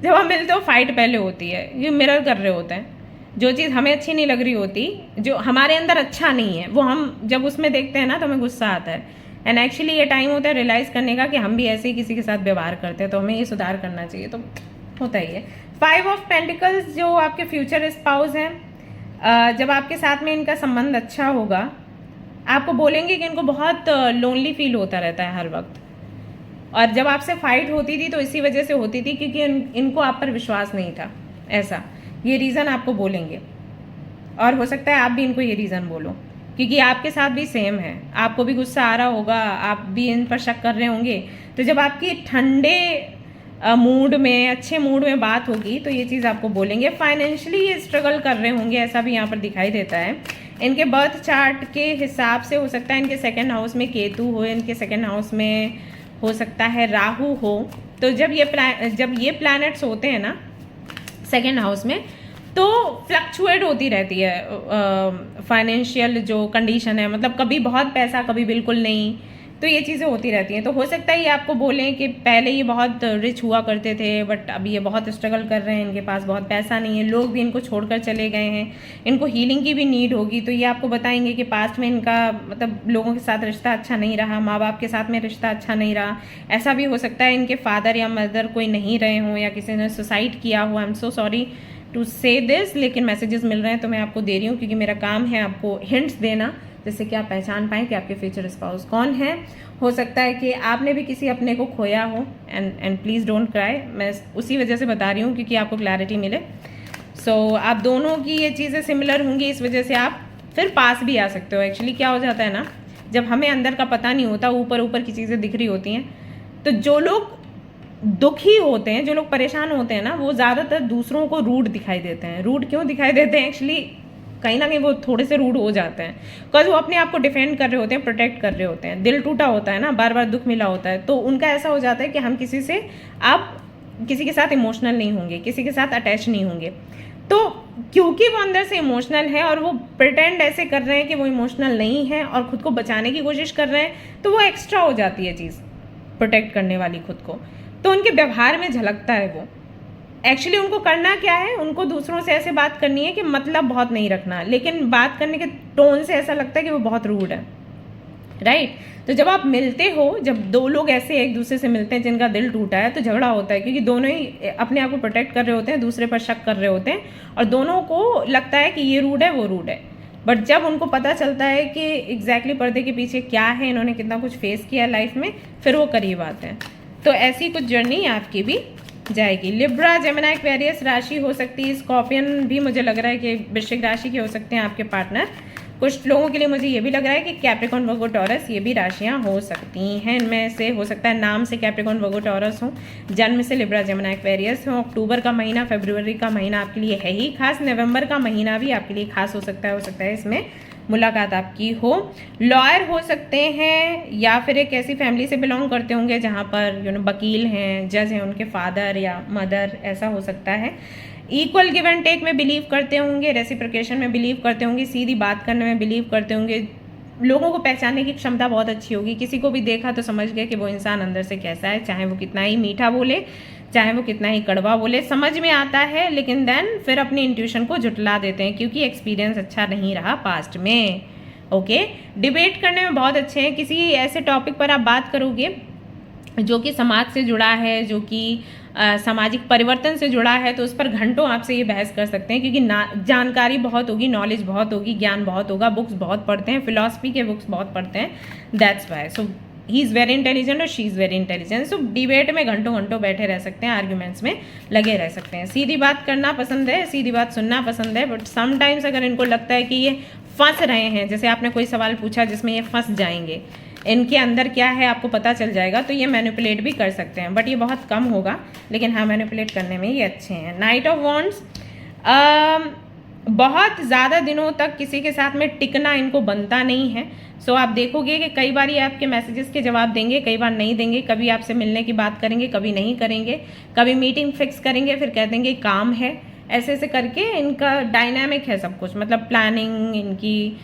जब हम मिलते हो फाइट पहले होती है, ये मिरर कर रहे होते हैं। जो चीज़ हमें अच्छी नहीं लग रही होती, जो हमारे अंदर अच्छा नहीं है, वो हम जब उसमें देखते हैं ना तो हमें गुस्सा आता है। एंड एक्चुअली ये टाइम होता है रियलाइज़ करने का कि हम भी ऐसे ही किसी के साथ व्यवहार करते हैं, तो हमें ये सुधार करना चाहिए। तो होता ही है। 5 ऑफ पेंटिकल्स जो आपके फ्यूचर स्पाउस हैं, जब आपके साथ में इनका संबंध अच्छा होगा, आपको बोलेंगे कि इनको बहुत लोनली फील होता रहता है हर वक्त, और जब आपसे फाइट होती थी तो इसी वजह से होती थी क्योंकि इनको आप पर विश्वास नहीं था, ऐसा ये रीज़न आपको बोलेंगे। और हो सकता है आप भी इनको ये रीज़न बोलो, क्योंकि आपके साथ भी सेम है, आपको भी गुस्सा आ रहा होगा, आप भी इन पर शक कर रहे होंगे। तो जब आपकी ठंडे मूड में, अच्छे मूड में बात होगी तो ये चीज़ आपको बोलेंगे। फाइनेंशियली ये स्ट्रगल कर रहे होंगे, ऐसा भी यहाँ पर दिखाई देता है। इनके बर्थ चार्ट के हिसाब से हो सकता है इनके सेकंड हाउस में केतु हो, इनके सेकंड हाउस में हो सकता है राहु हो। तो जब ये प्लैनेट्स होते हैं ना सेकंड हाउस में, तो फ्लक्चुएट होती रहती है फाइनेंशियल जो कंडीशन है, मतलब कभी बहुत पैसा, कभी बिल्कुल नहीं, तो ये चीज़ें होती रहती हैं। तो हो सकता है ये आपको बोलें कि पहले ये बहुत रिच हुआ करते थे, बट अभी ये बहुत स्ट्रगल कर रहे हैं, इनके पास बहुत पैसा नहीं है, लोग भी इनको छोड़कर चले गए हैं, इनको हीलिंग की भी नीड होगी। तो ये आपको बताएंगे कि पास्ट में इनका मतलब लोगों के साथ रिश्ता अच्छा नहीं रहा, माँ बाप के साथ में रिश्ता अच्छा नहीं रहा। ऐसा भी हो सकता है इनके फादर या मदर कोई नहीं रहे हों, या किसी ने सुसाइड किया हो। I am so sorry to say this, लेकिन मैसेजेस मिल रहे हैं तो मैं आपको दे रही हूँ, क्योंकि मेरा काम है आपको हिंट्स देना, जिससे कि आप पहचान पाएँ कि आपके फ्यूचर स्पाउस कौन है। हो सकता है कि आपने भी किसी अपने को खोया हो, एंड प्लीज़ डोंट क्राई, मैं उसी वजह से बता रही हूँ क्योंकि आपको क्लैरिटी मिले। सो आप दोनों की ये चीज़ें सिमिलर होंगी, इस वजह से आप फिर पास भी आ सकते हो। एक्चुअली क्या हो जाता है ना, जब हमें अंदर का पता नहीं होता, ऊपर ऊपर की चीज़ें दिख रही होती हैं, तो जो लोग दुखी होते हैं, जो लोग परेशान होते हैं ना, वो ज़्यादातर दूसरों को रूड दिखाई देते हैं। रूड क्यों दिखाई देते हैं? एक्चुअली कहीं ना कहीं वो थोड़े से रूड हो जाते हैं, बिकॉज वो अपने आप को डिफेंड कर रहे होते हैं, प्रोटेक्ट कर रहे होते हैं। दिल टूटा होता है ना, बार बार दुख मिला होता है, तो उनका ऐसा हो जाता है कि हम किसी के साथ इमोशनल नहीं होंगे, किसी के साथ अटैच नहीं होंगे। तो क्योंकि वो अंदर से इमोशनल है और वो प्रिटेंड ऐसे कर रहे हैं कि वो इमोशनल नहीं है और खुद को बचाने की कोशिश कर रहे हैं, तो वो एक्स्ट्रा हो जाती है चीज़ प्रोटेक्ट करने वाली खुद को। तो उनके व्यवहार में झलकता है वो। एक्चुअली उनको करना क्या है, उनको दूसरों से ऐसे बात करनी है कि मतलब बहुत नहीं रखना, लेकिन बात करने के टोन से ऐसा लगता है कि वो बहुत रूड है, राइट। तो जब आप मिलते हो, जब दो लोग ऐसे एक दूसरे से मिलते हैं जिनका दिल टूटा है, तो झगड़ा होता है, क्योंकि दोनों ही अपने आप को प्रोटेक्ट कर रहे होते हैं, दूसरे पर शक कर रहे होते हैं, और दोनों को लगता है कि ये रूड है, वो रूड है। बट जब उनको पता चलता है कि एग्जैक्टली पर्दे के पीछे क्या है, इन्होंने कितना कुछ फेस किया लाइफ में, फिर वो करीब आते हैं। तो ऐसी कुछ जर्नी आपकी भी जाएगी। लिब्रा, जेमिनी, एक्वेरियस राशि हो सकती है, स्कॉर्पियन भी मुझे लग रहा है कि वृश्चिक राशि के हो सकते हैं आपके पार्टनर। कुछ लोगों के लिए मुझे ये भी लग रहा है कि कैप्रिकॉर्न, वर्गो, टॉरस, ये भी राशियां हो सकती हैं। इनमें से हो सकता है नाम से कैप्रिकॉर्न, वर्गो, टॉरस हो, जन्म से लिब्रा, जेमिनी, एक्वेरियस हो। अक्टूबर का महीना, फरवरी का महीना आपके लिए है ही खास, नवंबर का महीना भी आपके लिए खास हो सकता है इसमें मुलाकात आपकी हो। लॉयर हो सकते हैं, या फिर एक ऐसी फैमिली से बिलोंग करते होंगे जहाँ पर वकील हैं, जज हैं, उनके फादर या मदर, ऐसा हो सकता है। इक्वल गिव एंड टेक में बिलीव करते होंगे, रेसिप्रोकेशन में बिलीव करते होंगे, सीधी बात करने में बिलीव करते होंगे, लोगों को पहचानने की क्षमता बहुत अच्छी होगी। किसी को भी देखा तो समझ गए कि वो इंसान अंदर से कैसा है, चाहे वो कितना ही मीठा बोले, चाहे वो कितना ही कड़वा बोले, समझ में आता है, लेकिन देन फिर अपनी इंट्यूशन को झुटला देते हैं क्योंकि एक्सपीरियंस अच्छा नहीं रहा पास्ट में। ओके, डिबेट करने में बहुत अच्छे हैं। किसी ऐसे टॉपिक पर आप बात करोगे जो कि समाज से जुड़ा है, जो कि सामाजिक परिवर्तन से जुड़ा है, तो उस पर घंटों आपसे ये बहस कर सकते हैं, क्योंकि जानकारी बहुत होगी, नॉलेज बहुत होगी, ज्ञान बहुत होगा, बुक्स बहुत पढ़ते हैं, फिलॉसफी के बुक्स बहुत पढ़ते हैं, that's why. So he is very intelligent और she is very intelligent. So debate में घंटों घंटों बैठे रह सकते हैं, आर्ग्यूमेंट्स में लगे रह सकते हैं। सीधी बात करना पसंद है, सीधी बात सुनना पसंद है, बट समटाइम्स अगर इनको लगता है कि ये फंस रहे हैं, जैसे आपने कोई सवाल पूछा जिसमें ये फंस जाएंगे, इनके अंदर क्या है आपको पता चल जाएगा, तो ये मैनिपुलेट भी कर सकते हैं, बट ये बहुत कम होगा, लेकिन हाँ मैनिपुलेट करने में ये अच्छे हैं। नाइट ऑफ वॉन्ड्स, बहुत ज़्यादा दिनों तक किसी के साथ में टिकना इनको बनता नहीं है। सो आप देखोगे कि कई बार ये आपके मैसेजेस के जवाब देंगे, कई बार नहीं देंगे, कभी आपसे मिलने की बात करेंगे, कभी नहीं करेंगे, कभी मीटिंग फिक्स करेंगे, फिर कह देंगे काम है, ऐसे ऐसे करके इनका डायनामिक है सब कुछ, मतलब प्लानिंग इनकी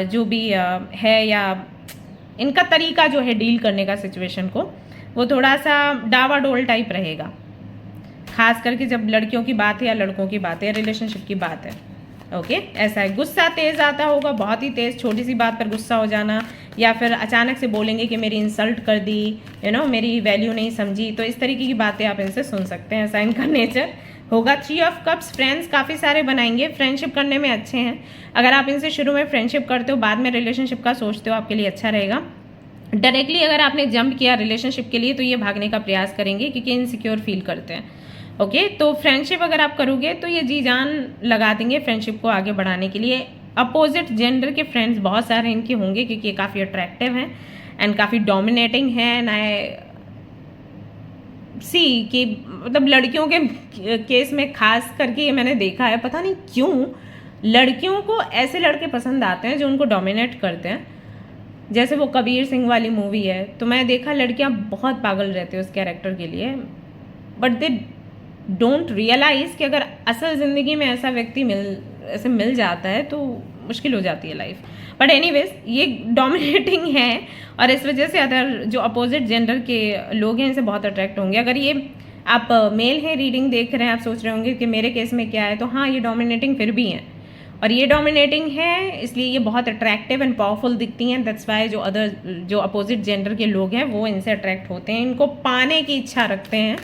जो भी है, या इनका तरीका जो है डील करने का सिचुएशन को, वो थोड़ा सा डावाडोल टाइप रहेगा, खास करके जब लड़कियों की बात है या लड़कों की बात है या रिलेशनशिप की बात है। ओके, ऐसा है। गुस्सा तेज आता होगा, बहुत ही तेज, छोटी सी बात पर गुस्सा हो जाना, या फिर अचानक से बोलेंगे कि मेरी इंसल्ट कर दी, मेरी वैल्यू नहीं समझी, तो इस तरीके की बातें आप इनसे सुन सकते हैं, ऐसा इनका नेचर होगा। 3 ऑफ कप्स, फ्रेंड्स काफ़ी सारे बनाएंगे, फ्रेंडशिप करने में अच्छे हैं। अगर आप इनसे शुरू में फ्रेंडशिप करते हो, बाद में रिलेशनशिप का सोचते हो, आपके लिए अच्छा रहेगा। डायरेक्टली अगर आपने जंप किया रिलेशनशिप के लिए, तो ये भागने का प्रयास करेंगे क्योंकि इनसिक्योर फील करते हैं। ओके, तो फ्रेंडशिप अगर आप करोगे तो ये जी जान लगा देंगे फ्रेंडशिप को आगे बढ़ाने के लिए। अपोजिट जेंडर के फ्रेंड्स बहुत सारे इनके होंगे क्योंकि ये काफ़ी अट्रैक्टिव हैं एंड काफ़ी डोमिनेटिंग हैं। आई सी कि मतलब लड़कियों के केस में खास करके ये मैंने देखा है, पता नहीं क्यों लड़कियों को ऐसे लड़के पसंद आते हैं जो उनको डोमिनेट करते हैं। जैसे वो कबीर सिंह वाली मूवी है, तो मैं देखा लड़कियां बहुत पागल रहती है उस कैरेक्टर के लिए, बट दे डोंट रियलाइज कि अगर असल ज़िंदगी में ऐसा व्यक्ति मिल जाता है तो मुश्किल हो जाती है लाइफ। बट एनीवेज ये डोमिनेटिंग है और इस वजह से अदर जो अपोजिट जेंडर के लोग हैं इनसे बहुत अट्रैक्ट होंगे। अगर ये आप मेल हैं, रीडिंग देख रहे हैं, आप सोच रहे होंगे कि मेरे केस में क्या है, तो हाँ ये डोमिनेटिंग फिर भी हैं, और ये डोमिनेटिंग है इसलिए ये बहुत अट्रैक्टिव एंड पावरफुल दिखती हैं। दैट्स वाई जो अपोजिट जेंडर के लोग हैं वो इनसे अट्रैक्ट होते हैं, इनको पाने की इच्छा रखते हैं।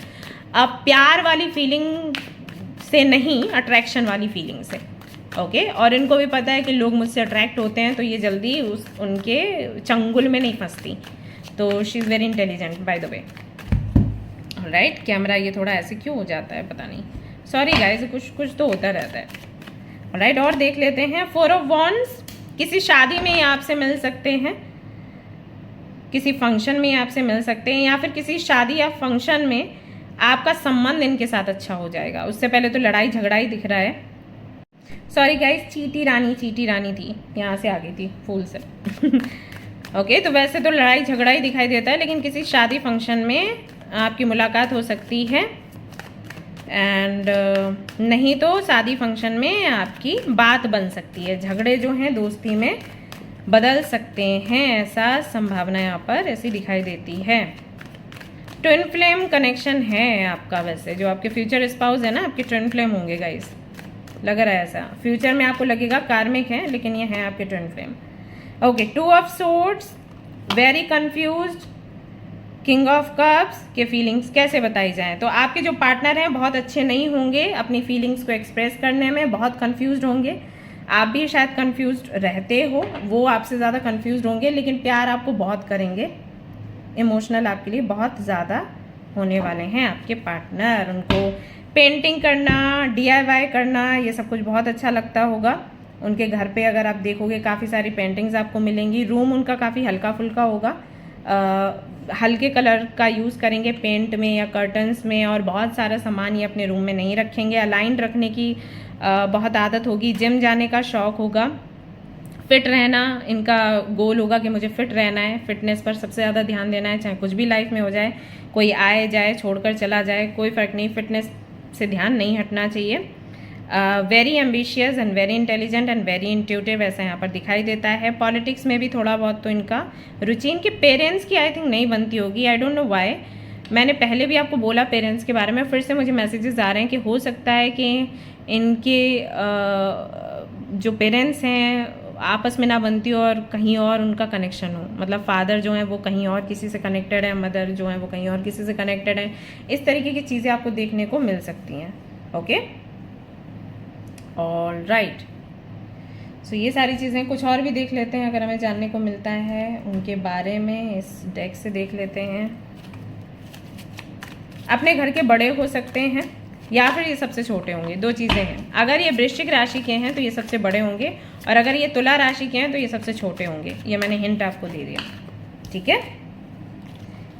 अब प्यार वाली फीलिंग से नहीं, अट्रैक्शन वाली फीलिंग से। ओके, और इनको भी पता है कि लोग मुझसे अट्रैक्ट होते हैं, तो ये जल्दी उनके चंगुल में नहीं फंसती। तो she is very intelligent by the way. Right, camera ये थोड़ा ऐसे क्यों हो जाता है पता नहीं, सॉरी गाइस, कुछ तो होता रहता है। राइट, और देख लेते हैं 4 ऑफ वॉन्ड्स। किसी शादी में आपसे मिल सकते हैं, किसी फंक्शन में आपसे मिल सकते हैं, या फिर किसी शादी या फंक्शन में आपका संबंध इनके साथ अच्छा हो जाएगा। उससे पहले तो लड़ाई झगड़ा ही दिख रहा है। सॉरी गाइस, चीटी रानी थी, यहाँ से आ गई थी फूल से। ओके, तो वैसे तो लड़ाई झगड़ा ही दिखाई देता है, लेकिन किसी शादी फंक्शन में आपकी मुलाकात हो सकती है, एंड नहीं तो शादी फंक्शन में आपकी बात बन सकती है। झगड़े जो हैं दोस्ती में बदल सकते हैं, ऐसा संभावना यहाँ पर ऐसी दिखाई देती है। ट्विन फ्लेम कनेक्शन है आपका, वैसे जो आपके फ्यूचर स्पाउस है ना, आपके ट्विन फ्लेम होंगे गाइस, लग रहा है ऐसा। फ्यूचर में आपको लगेगा कार्मिक है, लेकिन ये है आपके twin flame. Okay, 2 of swords, very confused, king of cups के फीलिंग्स कैसे बताई जाएं। तो आपके जो पार्टनर हैं बहुत अच्छे नहीं होंगे अपनी फीलिंग्स को एक्सप्रेस करने में, बहुत कंफ्यूज्ड होंगे। आप भी शायद कंफ्यूज्ड रहते हो, वो आपसे ज़्यादा कंफ्यूज्ड होंगे, लेकिन प्यार आपको बहुत करेंगे। इमोशनल आपके लिए बहुत ज़्यादा होने वाले हैं आपके पार्टनर। उनको पेंटिंग करना, DIY करना, ये सब कुछ बहुत अच्छा लगता होगा। उनके घर पे अगर आप देखोगे काफ़ी सारी पेंटिंग्स आपको मिलेंगी। रूम उनका काफ़ी हल्का फुल्का होगा, हल्के कलर का यूज़ करेंगे पेंट में या कर्टन्स में, और बहुत सारा सामान ये अपने रूम में नहीं रखेंगे। अलाइंड रखने की बहुत आदत होगी। जिम जाने का शौक़ होगा। फिट रहना इनका गोल होगा कि मुझे फिट रहना है, फिटनेस पर सबसे ज़्यादा ध्यान देना है, चाहे कुछ भी लाइफ में हो जाए, कोई आए जाए छोड़कर चला जाए, कोई फ़र्क नहीं, फिटनेस से ध्यान नहीं हटना चाहिए। Very ambitious and very intelligent and very intuitive, ऐसा यहाँ पर दिखाई देता है। पॉलिटिक्स में भी थोड़ा बहुत तो इनका रुचि। इनके पेरेंट्स की आई थिंक नहीं बनती होगी, आई डोंट नो व्हाई। मैंने पहले भी आपको बोला पेरेंट्स के बारे में, फिर से मुझे मैसेजेस आ रहे हैं कि हो सकता है कि इनके जो पेरेंट्स हैं आपस में ना बनती हो और कहीं और उनका कनेक्शन हो, मतलब फादर जो हैं वो कहीं और किसी से कनेक्टेड है, मदर जो हैं वो कहीं और किसी से कनेक्टेड है। इस तरीके की चीज़ें आपको देखने को मिल सकती हैं। ओके, ऑल राइट, सो ये सारी चीज़ें कुछ और भी देख लेते हैं अगर हमें जानने को मिलता है उनके बारे में। इस डेक से देख लेते हैं। अपने घर के बड़े हो सकते हैं या फिर ये सबसे छोटे होंगे, 2 चीज़ें हैं। अगर ये वृश्चिक राशि के हैं तो ये सबसे बड़े होंगे, और अगर ये तुला राशि के हैं तो ये सबसे छोटे होंगे। ये मैंने हिंट आपको दे दिया। ठीक है।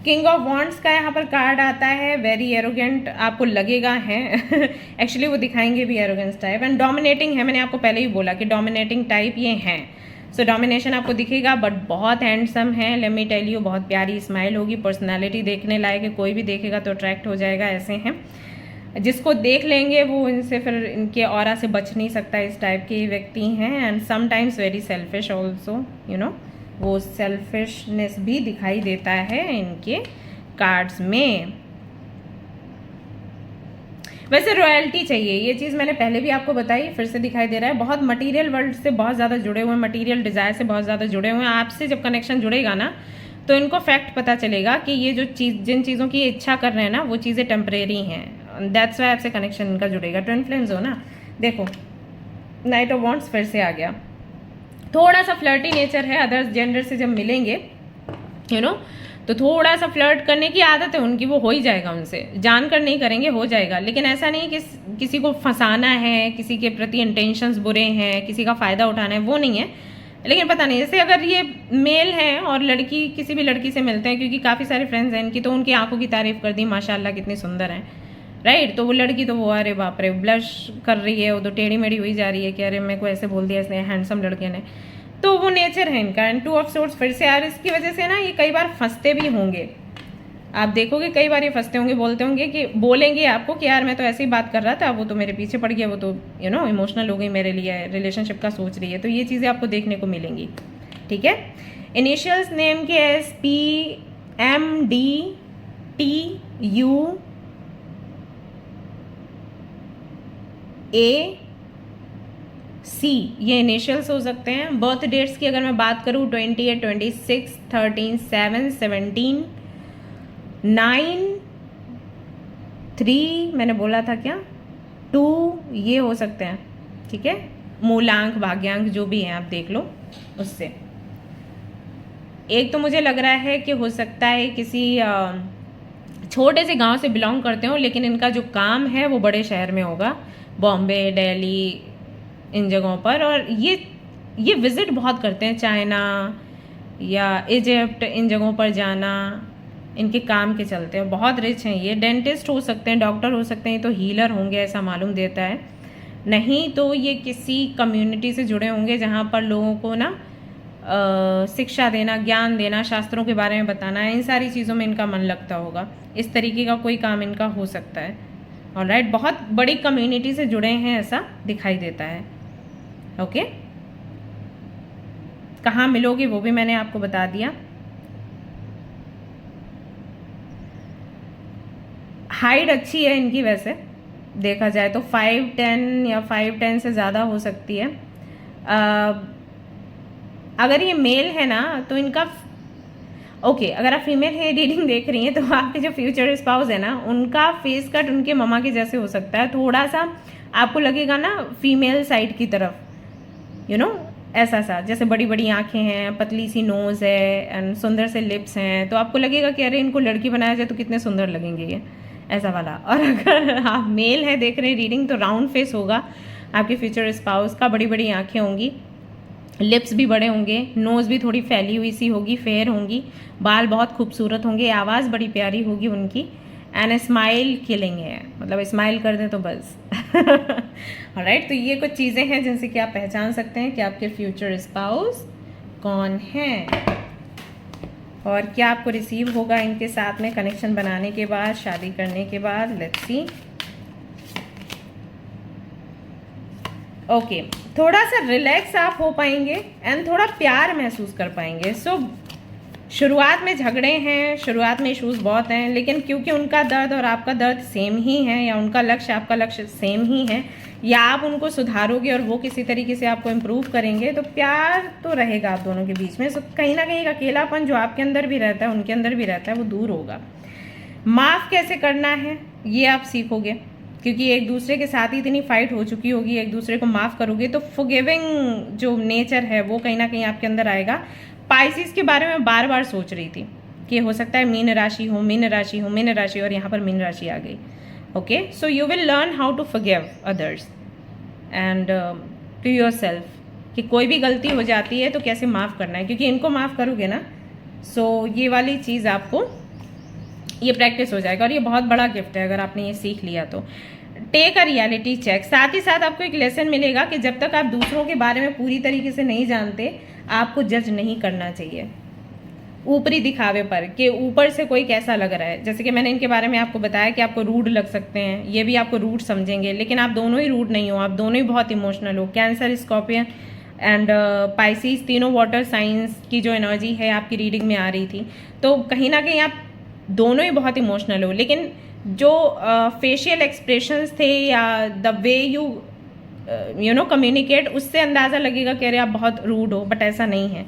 किंग ऑफ वॉन्ड्स का यहाँ पर कार्ड आता है, वेरी एरोगेंट आपको लगेगा है एक्चुअली वो दिखाएंगे भी एरोगेंस टाइप, एंड डोमिनेटिंग है। मैंने आपको पहले ही बोला कि डोमिनेटिंग टाइप ये हैं। सो डोमिनेशन आपको दिखेगा, बट बहुत हैंडसम है, लेट मी टेल यू। बहुत प्यारी स्माइल होगी, पर्सनालिटी देखने लायक है, कोई भी देखेगा तो अट्रैक्ट हो जाएगा। ऐसे हैं जिसको देख लेंगे वो इनसे फिर इनके ऑरा से बच नहीं सकता, इस टाइप के व्यक्ति हैं। And sometimes very selfish also, you know, वो सेल्फिशनेस भी दिखाई देता है इनके कार्ड्स में। वैसे रॉयल्टी चाहिए, ये चीज़ मैंने पहले भी आपको बताई, फिर से दिखाई दे रहा है। बहुत मटेरियल वर्ल्ड से बहुत ज़्यादा जुड़े हुए हैं, मटेरियल डिज़ायर से बहुत ज़्यादा जुड़े हुए हैं। आपसे जब कनेक्शन जुड़ेगा ना तो इनको फैक्ट पता चलेगा कि ये जो चीज़, जिन चीज़ों की इच्छा कर रहे हैं ना, वो चीज़ें टेम्परेरी हैं। दैट्स वाई आपसे कनेक्शन इनका जुड़ेगा। ट्विन फ्लेम्स हो ना, देखो नाइट ऑफ वॉन्ड्स फिर से आ गया। थोड़ा सा फ्लर्टी नेचर है, अदर्स जेंडर से जब मिलेंगे यू नो तो थोड़ा सा फ्लर्ट करने की आदत है उनकी, वो हो ही जाएगा उनसे, जानकर नहीं करेंगे, हो जाएगा। लेकिन ऐसा नहीं कि किसी को फंसाना है, किसी के प्रति इंटेंशंस बुरे हैं, किसी का फ़ायदा उठाना है, वो नहीं है। लेकिन पता नहीं, जैसे अगर ये मेल है और लड़की किसी भी लड़की से मिलते हैं, क्योंकि काफ़ी सारे फ्रेंड्स हैं इनकी, तो उनकी आंखों की तारीफ़ कर दी, माशाल्लाह कितनी सुंदर हैं, राइट। तो वो लड़की तो वो अरे बाप रे ब्लश कर रही है, वो तो टेढ़ी मेढ़ी हुई जा रही है कि अरे मेरे को ऐसे बोल दिया इसने, हैंडसम लड़के ने। तो वो नेचर है इनका। एंड 2 ऑफ सोर्ड्स फिर से यार, इसकी वजह से ना ये कई बार फंसते भी होंगे। आप देखोगे कई बार ये फंसते होंगे, बोलते होंगे कि बोलेंगे आपको कि यार मैं तो ऐसे ही बात कर रहा था, वो तो मेरे पीछे पड़ गया, वो तो यू नो इमोशनल हो गई मेरे लिए, रिलेशनशिप का सोच रही है। तो ये चीज़ें आपको देखने को मिलेंगी, ठीक है। इनिशियल्स नेम के SPMDTUA C, ये इनिशियल्स हो सकते हैं। बर्थ डेट्स की अगर मैं बात करूँ 28, 26, 13, 7, 17, 9, 3 मैंने बोला था क्या, 2 ये हो सकते हैं, ठीक है। मूलांक भाग्यांक जो भी हैं आप देख लो उससे। एक तो मुझे लग रहा है कि हो सकता है किसी छोटे से गांव से बिलोंग करते हो, लेकिन इनका जो काम है वो बड़े शहर में होगा, बॉम्बे, दिल्ली, इन जगहों पर। और ये विज़िट बहुत करते हैं, चाइना या इजिप्ट, इन जगहों पर जाना इनके काम के चलते हैं। बहुत रिच हैं ये। डेंटिस्ट हो सकते हैं, डॉक्टर हो सकते हैं, तो हीलर होंगे ऐसा मालूम देता है। नहीं तो ये किसी कम्युनिटी से जुड़े होंगे जहाँ पर लोगों को ना शिक्षा देना, ज्ञान देना, शास्त्रों के बारे में बताना, इन सारी चीज़ों में इनका मन लगता होगा। इस तरीके का कोई काम इनका हो सकता है। ऑलराइट, बहुत बड़ी कम्युनिटी से जुड़े हैं ऐसा दिखाई देता है। ओके, कहाँ मिलोगे वो भी मैंने आपको बता दिया। हाइट अच्छी है इनकी, वैसे देखा जाए तो 5'10" या 5'10" से ज़्यादा हो सकती है। अगर ये मेल है ना तो इनका ओके, अगर आप फीमेल है रीडिंग देख रही हैं तो आपके जो फ्यूचर स्पाउस है ना, उनका फेस कट उनके ममा के जैसे हो सकता है। थोड़ा सा आपको लगेगा ना फीमेल साइड की तरफ, यू नो ऐसा सा, जैसे बड़ी बड़ी आंखें हैं, पतली सी नोज़ है एंड सुंदर से लिप्स हैं, तो आपको लगेगा कि अरे इनको लड़की बनाया जाए तो कितने सुंदर लगेंगे ये, ऐसा वाला। और अगर आप मेल है देख रहे हैं रीडिंग, तो राउंड फेस होगा आपके फ्यूचर स्पाउस का, बड़ी बड़ी आंखें होंगी, लिप्स भी बड़े होंगे, नोज़ भी थोड़ी फैली हुई सी होगी, फेयर होंगी, बाल बहुत खूबसूरत होंगे, आवाज़ बड़ी प्यारी होगी उनकी, एंड स्माइल किलिंग है, मतलब स्माइल कर दें तो बस। ऑलराइट, तो ये कुछ चीज़ें हैं जिनसे कि आप पहचान सकते हैं कि आपके फ्यूचर स्पाउस कौन हैं और क्या आपको रिसीव होगा इनके साथ में कनेक्शन बनाने के बाद, शादी करने के बाद। Let's see. ओके, थोड़ा सा रिलैक्स आप हो पाएंगे एंड थोड़ा प्यार महसूस कर पाएंगे। सो शुरुआत में झगड़े हैं, शुरुआत में इश्यूज़ बहुत हैं, लेकिन क्योंकि उनका दर्द और आपका दर्द सेम ही है, या उनका लक्ष्य आपका लक्ष्य सेम ही है, या आप उनको सुधारोगे और वो किसी तरीके से आपको इम्प्रूव करेंगे, तो प्यार तो रहेगा आप दोनों के बीच में। सो कहीं ना कहीं अकेलापन जो आपके अंदर भी रहता है, उनके अंदर भी रहता है, वो दूर होगा। माफ़ कैसे करना है ये आप सीखोगे, क्योंकि एक दूसरे के साथ ही इतनी फाइट हो चुकी होगी, एक दूसरे को माफ़ करोगे तो फॉरगिविंग जो नेचर है वो कहीं ना कहीं आपके अंदर आएगा। पाइसिस के बारे में बार बार सोच रही थी कि हो सकता है मीन राशि हो, मीन राशि हो, मीन राशि, और यहाँ पर मीन राशि आ गई। Okay, so you will learn how to forgive others and to yourself, कि कोई भी गलती हो जाती है तो कैसे माफ़ करना है, क्योंकि इनको माफ़ करोगे ना सो ये वाली चीज़ आपको ये प्रैक्टिस हो जाएगा और ये बहुत बड़ा गिफ्ट है अगर आपने ये सीख लिया तो। टेक अ रियलिटी चेक, साथ ही साथ आपको एक लेसन मिलेगा कि जब तक आप दूसरों के बारे में पूरी तरीके से नहीं जानते आपको जज नहीं करना चाहिए ऊपरी दिखावे पर कि ऊपर से कोई कैसा लग रहा है। जैसे कि मैंने इनके बारे में आपको बताया कि आपको रूड लग सकते हैं, ये भी आपको रूड समझेंगे, लेकिन आप दोनों ही रूड नहीं हो, आप दोनों ही बहुत इमोशनल हो। कैंसर, स्कॉर्पियन एंड पाइसिस तीनों वाटर साइंस की जो एनर्जी है आपकी रीडिंग में आ रही थी, तो कहीं ना कहीं आप दोनों ही बहुत इमोशनल हो। लेकिन जो फेशियल एक्सप्रेशंस थे या the way you know communicate, उससे अंदाज़ा लगेगा कि अरे आप बहुत रूड हो, बट ऐसा नहीं है।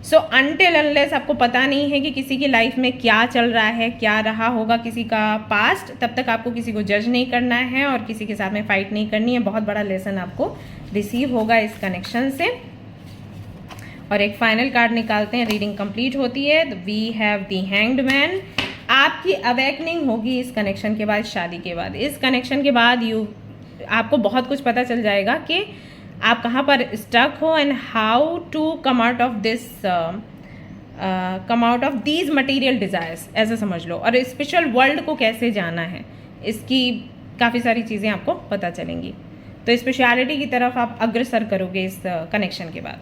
सो अनटिल अनलेस आपको पता नहीं है कि किसी की लाइफ में क्या चल रहा है, क्या रहा होगा किसी का पास्ट, तब तक आपको किसी को जज नहीं करना है और किसी के साथ में फाइट नहीं करनी है। बहुत बड़ा लेसन आपको रिसीव होगा इस कनेक्शन से। और एक फाइनल कार्ड निकालते हैं, रीडिंग कंप्लीट होती है। We have the hanged man. आपकी अवेकनिंग होगी इस कनेक्शन के बाद, शादी के बाद। इस कनेक्शन के बाद आपको बहुत कुछ पता चल जाएगा कि आप कहाँ पर स्टक हो and how to come out of these material desires, ऐसा समझ लो। और स्पिरिचुअल वर्ल्ड को कैसे जाना है, इसकी काफ़ी सारी चीज़ें आपको पता चलेंगी। तो स्पेशलिटी की तरफ आप अग्रसर करोगे इस कनेक्शन के बाद।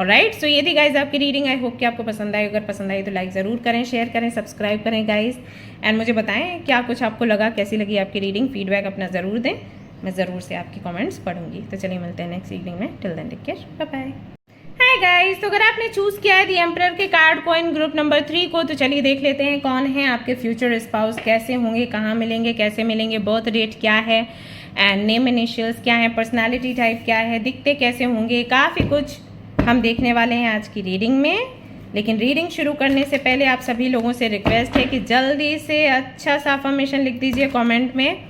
ऑलराइट, सो ये थी गाइज आपकी रीडिंग। आई होप कि आपको पसंद आई। अगर पसंद आई तो लाइक ज़रूर करें, शेयर करें, सब्सक्राइब करें गाइज। एंड मुझे बताएं क्या कुछ आपको लगा, कैसी लगी आपकी रीडिंग। फीडबैक अपना ज़रूर दें, मैं ज़रूर से आपकी कमेंट्स पढ़ूंगी। तो चलिए मिलते हैं नेक्स्ट रीडिंग में। Till then take care, bye bye. Hi guys, तो अगर आपने चूज़ किया है द एम्परर के कार्ड को इन ग्रुप नंबर 3 को, तो चलिए देख लेते हैं कौन है आपके फ्यूचर स्पाउस, कैसे होंगे, कहाँ मिलेंगे, कैसे मिलेंगे, बर्थ डेट क्या है एंड नेम इनिशियल्स क्या है, पर्सनैलिटी टाइप क्या है, दिखते कैसे होंगे, काफ़ी कुछ हम देखने वाले हैं आज की रीडिंग में। लेकिन रीडिंग शुरू करने से पहले आप सभी लोगों से रिक्वेस्ट है कि जल्दी से अच्छा सा अफर्मेशन लिख दीजिए कमेंट में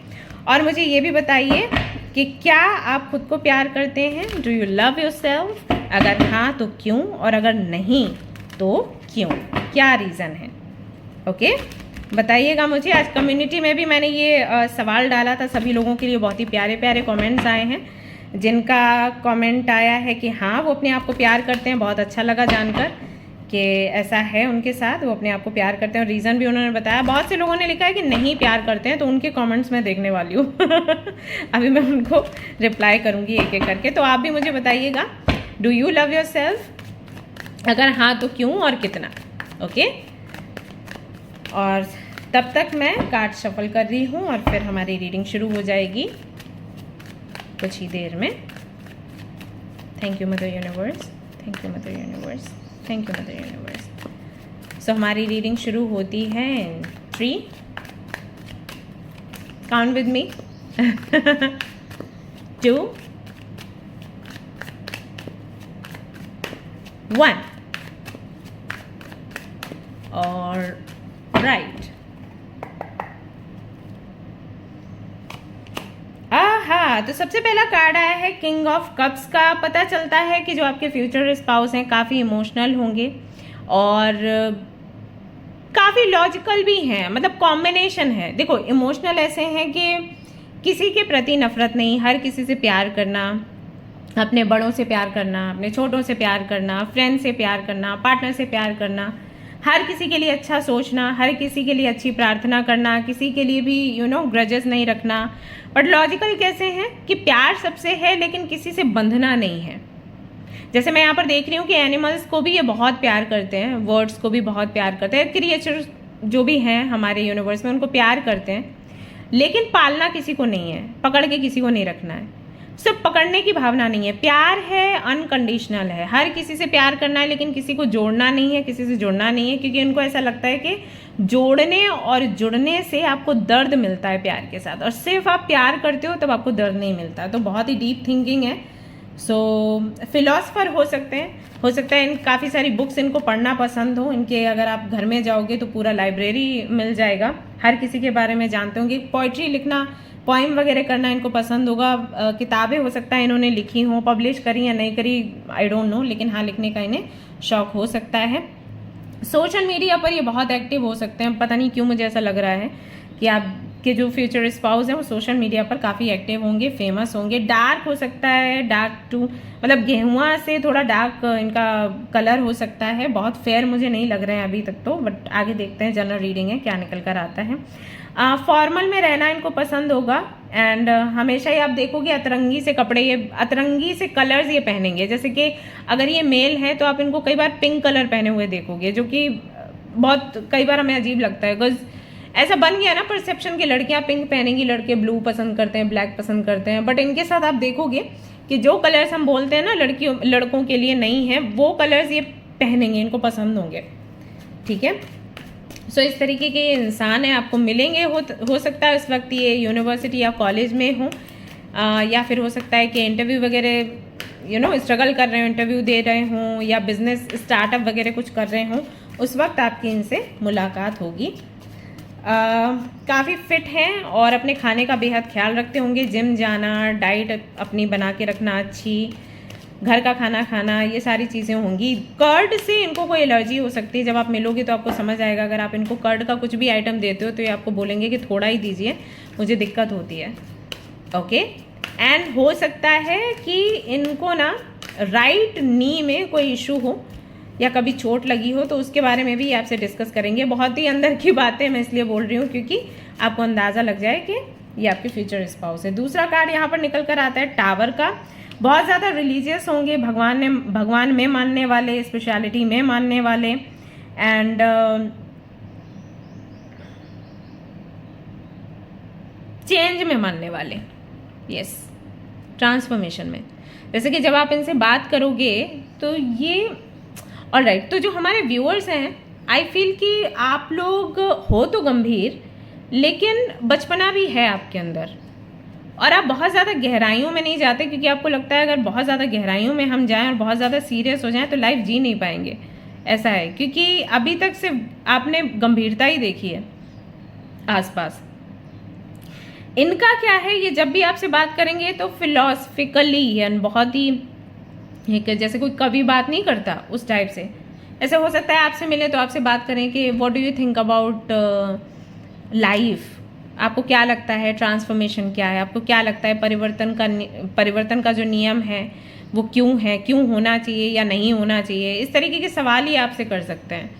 और मुझे ये भी बताइए कि क्या आप खुद को प्यार करते हैं। Do you love yourself? अगर हाँ तो क्यों, और अगर नहीं तो क्यों, क्या रीज़न है। ओके, बताइएगा मुझे। आज कम्युनिटी में भी मैंने ये सवाल डाला था, सभी लोगों के लिए बहुत ही प्यारे प्यारे कमेंट्स आए हैं। जिनका कमेंट आया है कि हाँ वो अपने आप को प्यार करते हैं, बहुत अच्छा लगा जानकर कि ऐसा है उनके साथ, वो अपने आप को प्यार करते हैं और रीज़न भी उन्होंने बताया। बहुत से लोगों ने लिखा है कि नहीं प्यार करते हैं, तो उनके कमेंट्स मैं देखने वाली हूँ अभी मैं उनको रिप्लाई करूँगी एक एक करके। तो आप भी मुझे बताइएगा, do you love your self? अगर हाँ तो क्यों और कितना। ओके, और तब तक मैं कार्ड शफल कर रही हूँ और फिर हमारी रीडिंग शुरू हो जाएगी कुछ ही देर में। Thank you mother universe, thank you mother universe, thank you mother universe. So हमारी रीडिंग शुरू होती है इन 3, काउंट विद मी 2 1 और राइट। हाँ, तो सबसे पहला कार्ड आया है किंग ऑफ कप्स का। पता चलता है कि जो आपके फ्यूचर स्पाउस हैं काफ़ी इमोशनल होंगे और काफ़ी लॉजिकल भी हैं, मतलब कॉम्बिनेशन है। देखो, इमोशनल ऐसे हैं कि किसी के प्रति नफरत नहीं, हर किसी से प्यार करना, अपने बड़ों से प्यार करना, अपने छोटों से प्यार करना, फ्रेंड से प्यार करना, पार्टनर से प्यार करना, हर किसी के लिए अच्छा सोचना, हर किसी के लिए अच्छी प्रार्थना करना, किसी के लिए भी ग्रजेस नहीं रखना। बट लॉजिकल कैसे हैं कि प्यार सबसे है लेकिन किसी से बंधना नहीं है। जैसे मैं यहाँ पर देख रही हूँ कि एनिमल्स को भी ये बहुत प्यार करते हैं, वर्ड्स को भी बहुत प्यार करते हैं, क्रिएचर जो भी हैं हमारे यूनिवर्स में उनको प्यार करते हैं, लेकिन पालना किसी को नहीं है, पकड़ के किसी को नहीं रखना है, सिर्फ पकड़ने की भावना नहीं है। प्यार है अनकंडीशनल है, हर किसी से प्यार करना है लेकिन किसी को जोड़ना नहीं है, किसी से जुड़ना नहीं है, क्योंकि उनको ऐसा लगता है कि जोड़ने और जुड़ने से आपको दर्द मिलता है प्यार के साथ, और सिर्फ आप प्यार करते हो तब आपको दर्द नहीं मिलता। तो बहुत ही डीप थिंकिंग है। सो फिलोसफर हो सकते हैं, हो सकता है काफ़ी सारी बुक्स इनको पढ़ना पसंद हो। इनके अगर आप घर में जाओगे तो पूरा लाइब्रेरी मिल जाएगा, हर किसी के बारे में जानते होंगे। पोइट्री लिखना, पोइम वगैरह करना इनको पसंद होगा। किताबें हो सकता है इन्होंने लिखी हों, पब्लिश करी या नहीं करी, आई डोंट नो, लेकिन हाँ लिखने का इन्हें शौक हो सकता है। सोशल मीडिया पर ये बहुत एक्टिव हो सकते हैं। पता नहीं क्यों मुझे ऐसा लग रहा है कि आप आपके जो फ्यूचर स्पाउस हैं वो सोशल मीडिया पर काफ़ी एक्टिव होंगे, फेमस होंगे। डार्क हो सकता है, डार्क टू मतलब गेहुआ से थोड़ा डार्क इनका कलर हो सकता है। बहुत फेयर मुझे नहीं लग रहे हैं अभी तक तो, बट आगे देखते हैं, जनरल रीडिंग है, क्या निकल कर आता है। फॉर्मल में रहना इनको पसंद होगा एंड हमेशा ही आप देखोगे अतरंगी से कपड़े, ये अतरंगी से कलर्स ये पहनेंगे। जैसे कि अगर ये मेल है तो आप इनको कई बार पिंक कलर पहने हुए देखोगे, जो कि बहुत कई बार हमें अजीब लगता है, बिकॉज ऐसा बन गया ना परसेप्शन की लड़कियां पिंक पहनेंगी, लड़के ब्लू पसंद करते हैं, ब्लैक पसंद करते हैं। बट इनके साथ आप देखोगे कि जो कलर्स हम बोलते हैं ना लड़कों के लिए नहीं है, वो कलर्स ये पहनेंगे, इनको पसंद होंगे। ठीक है, सो इस तरीके के ये इंसान है, आपको मिलेंगे। हो सकता है उस वक्त ये यूनिवर्सिटी या कॉलेज में हो, या फिर हो सकता है कि इंटरव्यू वगैरह स्ट्रगल कर रहे हो, इंटरव्यू दे रहे हों, या बिजनेस स्टार्टअप वगैरह कुछ कर रहे हों, उस वक्त आपकी इनसे मुलाकात होगी। काफ़ी फिट हैं और अपने खाने का बेहद ख्याल रखते होंगे। जिम जाना, डाइट अपनी बना के रखना अच्छी, घर का खाना खाना, ये सारी चीज़ें होंगी। कर्ड से इनको कोई एलर्जी हो सकती है, जब आप मिलोगे तो आपको समझ आएगा। अगर आप इनको कर्ड का कुछ भी आइटम देते हो तो ये आपको बोलेंगे कि थोड़ा ही दीजिए, मुझे दिक्कत होती है। ओके, एंड हो सकता है कि इनको ना राइट नी में कोई इशू हो या कभी चोट लगी हो, तो उसके बारे में भी आपसे डिस्कस करेंगे। बहुत ही अंदर की बातें मैं इसलिए बोल रही हूँ क्योंकि आपको अंदाज़ा लग जाए कि ये आपके फ्यूचर स्पाउस है। दूसरा कार्ड यहाँ पर निकल कर आता है टावर का। बहुत ज़्यादा रिलीजियस होंगे, भगवान में मानने वाले, स्पेशलिटी में मानने वाले, एंड चेंज में मानने वाले, यस, ट्रांसफॉर्मेशन में। जैसे कि जब आप इनसे बात करोगे तो ये ऑलराइट। तो जो हमारे व्यूअर्स हैं, आई फील कि आप लोग हो तो गंभीर, लेकिन बचपना भी है आपके अंदर, और आप बहुत ज़्यादा गहराइयों में नहीं जाते, क्योंकि आपको लगता है अगर बहुत ज़्यादा गहराइयों में हम जाएं और बहुत ज़्यादा सीरियस हो जाएं तो लाइफ जी नहीं पाएंगे। ऐसा है क्योंकि अभी तक सिर्फ आपने गंभीरता ही देखी है आसपास। इनका क्या है, ये जब भी आपसे बात करेंगे तो फिलोसफिकली एंड बहुत ही जैसे कोई कवि बात नहीं करता उस टाइप से। ऐसे हो सकता है आपसे मिले तो आपसे बात करें कि what do you think about life, आपको क्या लगता है ट्रांसफॉर्मेशन क्या है, आपको क्या लगता है परिवर्तन का जो नियम है वो क्यों है, क्यों होना चाहिए या नहीं होना चाहिए। इस तरीके के सवाल ही आपसे कर सकते हैं।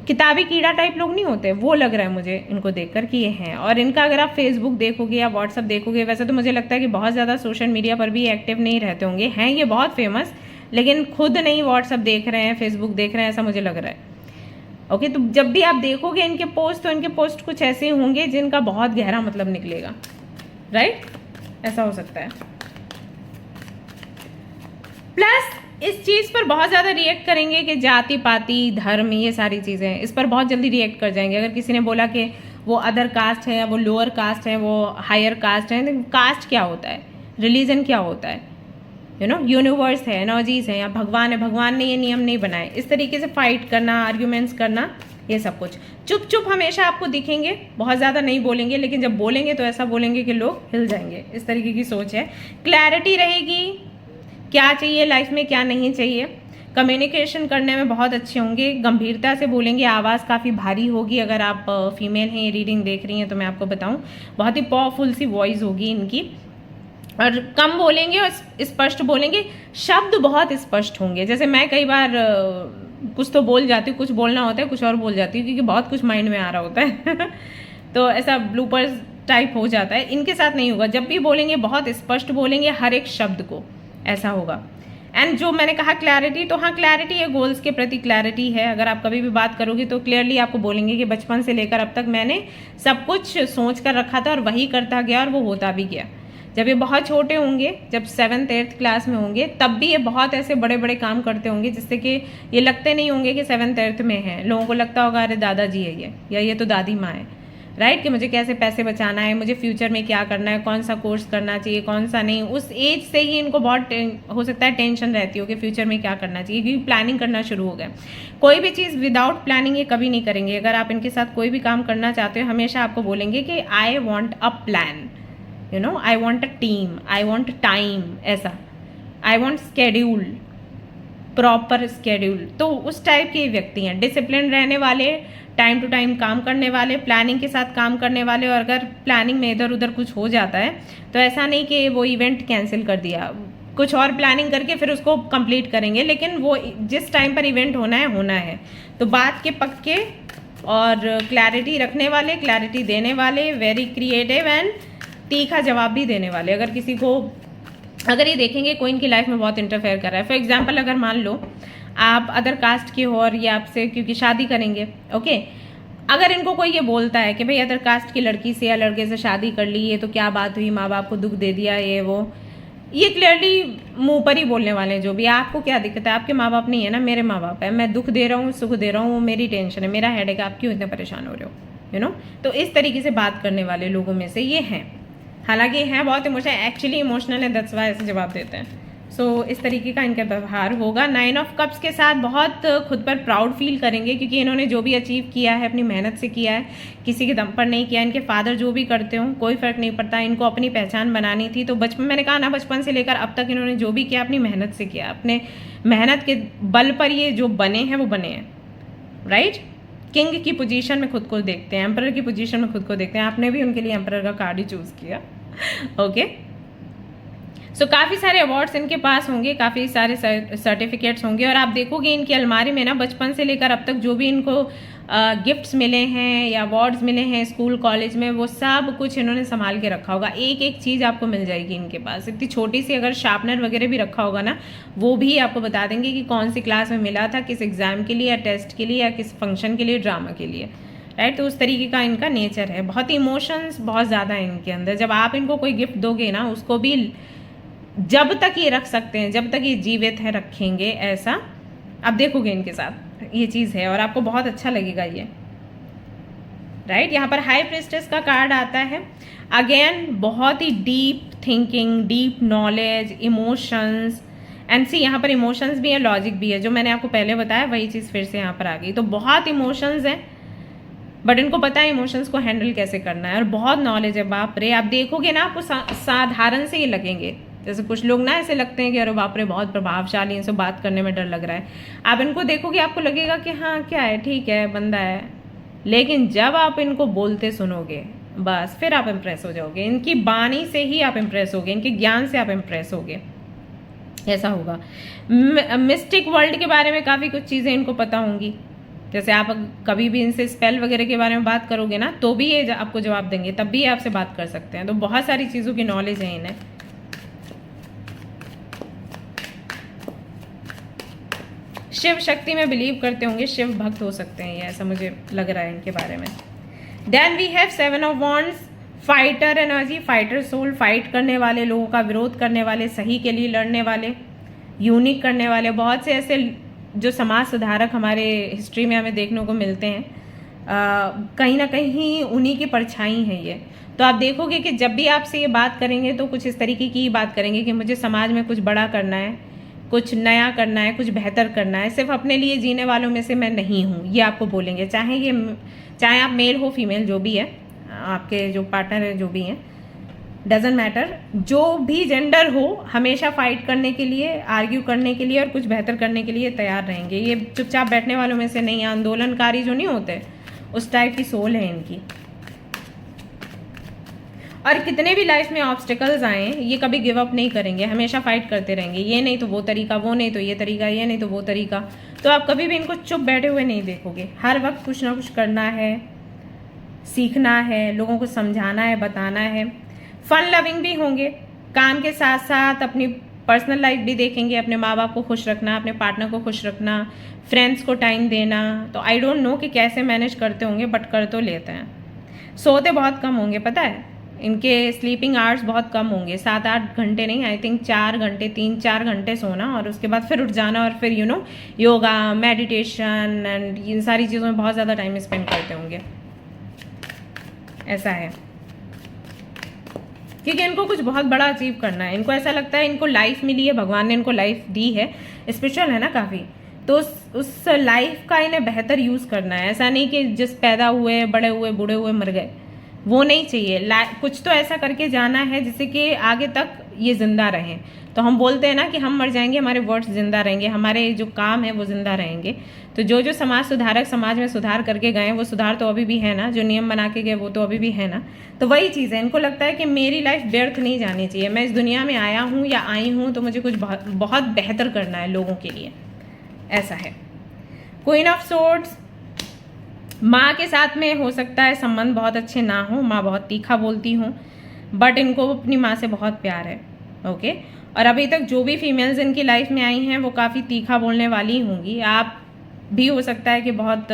किताबी कीड़ा टाइप लोग नहीं होते, वो लग रहा है मुझे इनको देखकर कि ये हैं। और इनका अगर आप फेसबुक देखोगे या व्हाट्सअप देखोगे, वैसे तो मुझे लगता है कि बहुत ज़्यादा सोशल मीडिया पर भी एक्टिव नहीं रहते होंगे, हैं ये बहुत फेमस, लेकिन खुद नहीं व्हाट्सअप देख रहे हैं, फेसबुक देख रहे हैं, ऐसा मुझे लग रहा है। ओके, तो जब भी आप देखोगे इनके पोस्ट, तो इनके पोस्ट कुछ ऐसे होंगे जिनका बहुत गहरा मतलब निकलेगा, राइट, ऐसा हो सकता है। प्लस इस चीज़ पर बहुत ज़्यादा रिएक्ट करेंगे कि जाति पाति धर्म, ये सारी चीज़ें इस पर बहुत जल्दी रिएक्ट कर जाएंगे। अगर किसी ने बोला कि वो अदर कास्ट है या वो लोअर कास्ट है, वो हायर कास्ट है, तो कास्ट क्या होता है, रिलीजन क्या होता है, यूनिवर्स है, एनर्जीज है, या भगवान है, भगवान ने ये नियम नहीं बनाए। इस तरीके से फाइट करना, आर्ग्यूमेंट्स करना, ये सब कुछ चुप चुप हमेशा आपको दिखेंगे, बहुत ज़्यादा नहीं बोलेंगे, लेकिन जब बोलेंगे तो ऐसा बोलेंगे कि लोग हिल जाएंगे। इस तरीके की सोच है। क्लैरिटी रहेगी, क्या चाहिए लाइफ में, क्या नहीं चाहिए। कम्युनिकेशन करने में बहुत अच्छे होंगे, गंभीरता से बोलेंगे, आवाज़ काफ़ी भारी होगी। अगर आप फीमेल हैं, ये रीडिंग देख रही हैं, तो मैं आपको बताऊं बहुत ही पावरफुल सी वॉइस होगी इनकी, और कम बोलेंगे और स्पष्ट बोलेंगे। शब्द बहुत स्पष्ट होंगे। जैसे मैं कई बार कुछ तो बोल जाती हूँ, कुछ बोलना होता है, कुछ और बोल जाती हूँ, क्योंकि बहुत कुछ माइंड में आ रहा होता है तो ऐसा ब्लूपर्स टाइप हो जाता है। इनके साथ नहीं होगा, जब भी बोलेंगे बहुत स्पष्ट बोलेंगे हर एक शब्द को, ऐसा होगा। एंड जो मैंने कहा क्लैरिटी, तो हाँ क्लैरिटी है, गोल्स के प्रति क्लैरिटी है। अगर आप कभी भी बात करोगे तो क्लियरली आपको बोलेंगे कि बचपन से लेकर अब तक मैंने सब कुछ सोच कर रखा था और वही करता गया और वो होता भी गया। जब ये बहुत छोटे होंगे, जब 7th 8th क्लास में होंगे, तब भी ये बहुत ऐसे बड़े बड़े काम करते होंगे जिससे कि ये लगते नहीं होंगे कि 7th 8th में हैं। लोगों को लगता होगा अरे दादाजी है ये, या ये तो दादी माँ है, राइट, कि मुझे कैसे पैसे बचाना है, मुझे फ्यूचर में क्या करना है, कौन सा कोर्स करना चाहिए, कौन सा नहीं। उस एज से ही इनको बहुत हो सकता है टेंशन रहती हो कि फ्यूचर में क्या करना चाहिए, क्योंकि प्लानिंग करना शुरू हो गया। कोई भी चीज़ विदाउट प्लानिंग ये कभी नहीं करेंगे। अगर आप इनके साथ कोई भी काम करना चाहते हो, हमेशा आपको बोलेंगे कि I want a plan, I want a team, I want time, ऐसा, I want schedule, proper schedule, तो उस टाइप के व्यक्ति हैं, डिसिप्लिन रहने वाले, टाइम टू टाइम काम करने वाले, प्लानिंग के साथ काम करने वाले। और अगर प्लानिंग में इधर उधर कुछ हो जाता है तो ऐसा नहीं कि वो इवेंट कैंसिल कर दिया, कुछ और प्लानिंग करके फिर उसको कंप्लीट करेंगे, लेकिन वो जिस टाइम पर इवेंट होना है। तो बात के पक्के और क्लैरिटी रखने वाले, क्लैरिटी देने वाले, वेरी क्रिएटिव एंड तीखा जवाब भी देने वाले। अगर किसी को, अगर ये देखेंगे कोई इनकी लाइफ में बहुत इंटरफेयर कर रहा है, फॉर एग्जाम्पल अगर मान लो आप अदर कास्ट के हो और ये आपसे क्योंकि शादी करेंगे, ओके, अगर इनको कोई ये बोलता है कि भाई अदर कास्ट की लड़की से या लड़के से शादी कर ली, ये तो क्या बात हुई, माँ बाप को दुख दे दिया, ये वो, ये क्लियरली मुंह पर ही बोलने वाले हैं। जो भी, आपको क्या दिक्कत है, आपके माँ बाप नहीं है ना, मेरे माँ बाप है, मैं दुख दे रहा हूँ, सुख दे रहा हूँ, वो मेरी टेंशन है, मेरा हेडेक है, आप क्यों इतने परेशान हो रहे हो, यू नो। तो इस तरीके से बात करने वाले लोगों में से ये हैं। हालांकि हैं बहुत इमोशनल, एक्चुअली इमोशनल है, दैट्स वाई ऐसे जवाब देते हैं। सो इस तरीके का इनका व्यवहार होगा। 9 ऑफ कप्स के साथ बहुत खुद पर प्राउड फील करेंगे, क्योंकि इन्होंने जो भी अचीव किया है अपनी मेहनत से किया है, किसी के दम पर नहीं किया। इनके फादर जो भी करते हो कोई फ़र्क नहीं पड़ता, इनको अपनी पहचान बनानी थी। तो बचपन, मैंने कहा ना, बचपन से लेकर अब तक इन्होंने जो भी किया अपनी मेहनत से किया, अपने मेहनत के बल पर ये जो बने हैं वो बने हैं, राइट। किंग की पोजीशन में खुद को देखते हैं, एम्परर की पोजीशन में खुद को देखते हैं। आपने भी उनके लिए एम्परर का कार्ड ही चूज़ किया, ओके। सो काफ़ी सारे अवार्ड्स इनके पास होंगे, काफ़ी सारे सर्टिफिकेट्स होंगे। और आप देखोगे इनकी अलमारी में ना, बचपन से लेकर अब तक जो भी इनको गिफ्ट्स मिले हैं या अवार्ड्स मिले हैं स्कूल कॉलेज में, वो सब कुछ इन्होंने संभाल के रखा होगा। एक एक चीज़ आपको मिल जाएगी इनके पास। इतनी छोटी सी अगर शार्पनर वगैरह भी रखा होगा ना, वो भी आपको बता देंगे कि कौन सी क्लास में मिला था, किस एग्ज़ाम के लिए या टेस्ट के लिए या किस फंक्शन के लिए, ड्रामा के लिए, राइट। तो उस तरीके का इनका नेचर है। बहुत इमोशंस बहुत ज़्यादा है इनके अंदर। जब आप इनको कोई गिफ्ट दोगे ना, उसको भी जब तक ये रख सकते हैं, जब तक ये जीवित है, रखेंगे। ऐसा आप देखोगे इनके साथ ये चीज़ है और आपको बहुत अच्छा लगेगा ये, राइट। यहाँ पर हाई प्रिस्टेस का कार्ड आता है। अगेन बहुत ही deep thinking, deep knowledge, emotions and see, यहाँ पर इमोशंस भी है, लॉजिक भी है। जो मैंने आपको पहले बताया वही चीज़ फिर से यहाँ पर आ गई। तो बहुत इमोशंस हैं, बट इनको पता है इमोशंस को हैंडल कैसे करना है। और बहुत नॉलेज है, बाप रे। आप देखोगे ना, आपको साधारण से ये लगेंगे। जैसे कुछ लोग ना ऐसे लगते हैं कि अरे बाप रे बहुत प्रभावशाली, इनसे बात करने में डर लग रहा है। आप इनको देखोगे, आपको लगेगा कि हाँ क्या है, ठीक है, बंदा है। लेकिन जब आप इनको बोलते सुनोगे, बस फिर आप इम्प्रेस हो जाओगे। इनकी बानी से ही आप इम्प्रेस होगे, इनके ज्ञान से आप इम्प्रेस होगे, ऐसा होगा। मिस्टिक वर्ल्ड के बारे में काफ़ी कुछ चीज़ें इनको पता होंगी। जैसे आप कभी भी इनसे स्पेल वगैरह के बारे में बात करोगे ना, तो भी ये आपको जवाब देंगे, तब भी आपसे बात कर सकते हैं। तो बहुत सारी चीज़ों की नॉलेज है इन्हें। शिव शक्ति में बिलीव करते होंगे, शिव भक्त हो सकते हैं ये, ऐसा मुझे लग रहा है इनके बारे में। Then we have 7 of wands, fighter energy, fighter soul, fight करने वाले, लोगों का विरोध करने वाले, सही के लिए लड़ने वाले, यूनिक करने वाले। बहुत से ऐसे जो समाज सुधारक हमारे हिस्ट्री में हमें देखने को मिलते हैं, कहीं ना कहीं उन्हीं की परछाई है ये। तो आप देखोगे कि जब भी आपसे ये बात करेंगे तो कुछ इस तरीके की बात करेंगे कि मुझे समाज में कुछ बड़ा करना है, कुछ नया करना है, कुछ बेहतर करना है, सिर्फ अपने लिए जीने वालों में से मैं नहीं हूँ, ये आपको बोलेंगे। चाहे आप मेल हो फीमेल, जो भी है, आपके जो पार्टनर है जो भी हैं, डजेंट मैटर, जो भी जेंडर हो, हमेशा फाइट करने के लिए, आर्ग्यू करने के लिए और कुछ बेहतर करने के लिए तैयार रहेंगे। ये चुपचाप बैठने वालों में से नहीं, आंदोलनकारी जो नहीं होते, उस टाइप की सोल है इनकी। और कितने भी लाइफ में ऑब्स्टिकल्स आए, ये कभी गिव अप नहीं करेंगे, हमेशा फाइट करते रहेंगे। ये नहीं तो वो तरीका, वो नहीं तो ये तरीका, ये नहीं तो वो तरीका। तो आप कभी भी इनको चुप बैठे हुए नहीं देखोगे। हर वक्त कुछ ना कुछ करना है, सीखना है, लोगों को समझाना है, बताना है। फन लविंग भी होंगे, काम के साथ साथ अपनी पर्सनल लाइफ भी देखेंगे, अपने माँ बाप को खुश रखना, अपने पार्टनर को खुश रखना, फ्रेंड्स को टाइम देना। तो आई डोंट नो कि कैसे मैनेज करते होंगे, बट कर तो लेते हैं। सोते बहुत कम होंगे, पता है, इनके स्लीपिंग आवर्स बहुत कम होंगे, 7-8 घंटे नहीं, आई थिंक 4 घंटे, 3-4 घंटे सोना और उसके बाद फिर उठ जाना और फिर योगा, मेडिटेशन एंड इन सारी चीज़ों में बहुत ज़्यादा टाइम स्पेंड करते होंगे, ऐसा है। क्योंकि इनको कुछ बहुत बड़ा अचीव करना है। इनको ऐसा लगता है इनको लाइफ मिली है, भगवान ने इनको लाइफ दी है, स्पिरिचुअल है ना काफ़ी, तो उस लाइफ का इन्हें बेहतर यूज़ करना है। ऐसा नहीं कि जिस पैदा हुए, बड़े हुए, बूढ़े हुए, मर गए, वो नहीं चाहिए। कुछ तो ऐसा करके जाना है जिससे कि आगे तक ये ज़िंदा रहें। तो हम बोलते हैं ना कि हम मर जाएंगे, हमारे वर्ड्स ज़िंदा रहेंगे, हमारे जो काम है वो ज़िंदा रहेंगे। तो जो जो समाज सुधारक समाज में सुधार करके गए वो सुधार तो अभी भी है ना, जो नियम बना के गए वो तो अभी भी है ना। तो वही चीज़ है, इनको लगता है कि मेरी लाइफ व्यर्थ नहीं जानी चाहिए, मैं इस दुनिया में आया हूँ या आई हूँ तो मुझे कुछ बहुत बेहतर करना है लोगों के लिए, ऐसा है। क्वीन ऑफ सोर्ड्स, माँ के साथ में हो सकता है संबंध बहुत अच्छे ना हो, माँ बहुत तीखा बोलती हूँ, बट इनको अपनी माँ से बहुत प्यार है। ओके, और अभी तक जो भी फीमेल्स इनकी लाइफ में आई हैं वो काफ़ी तीखा बोलने वाली होंगी। आप भी हो सकता है कि बहुत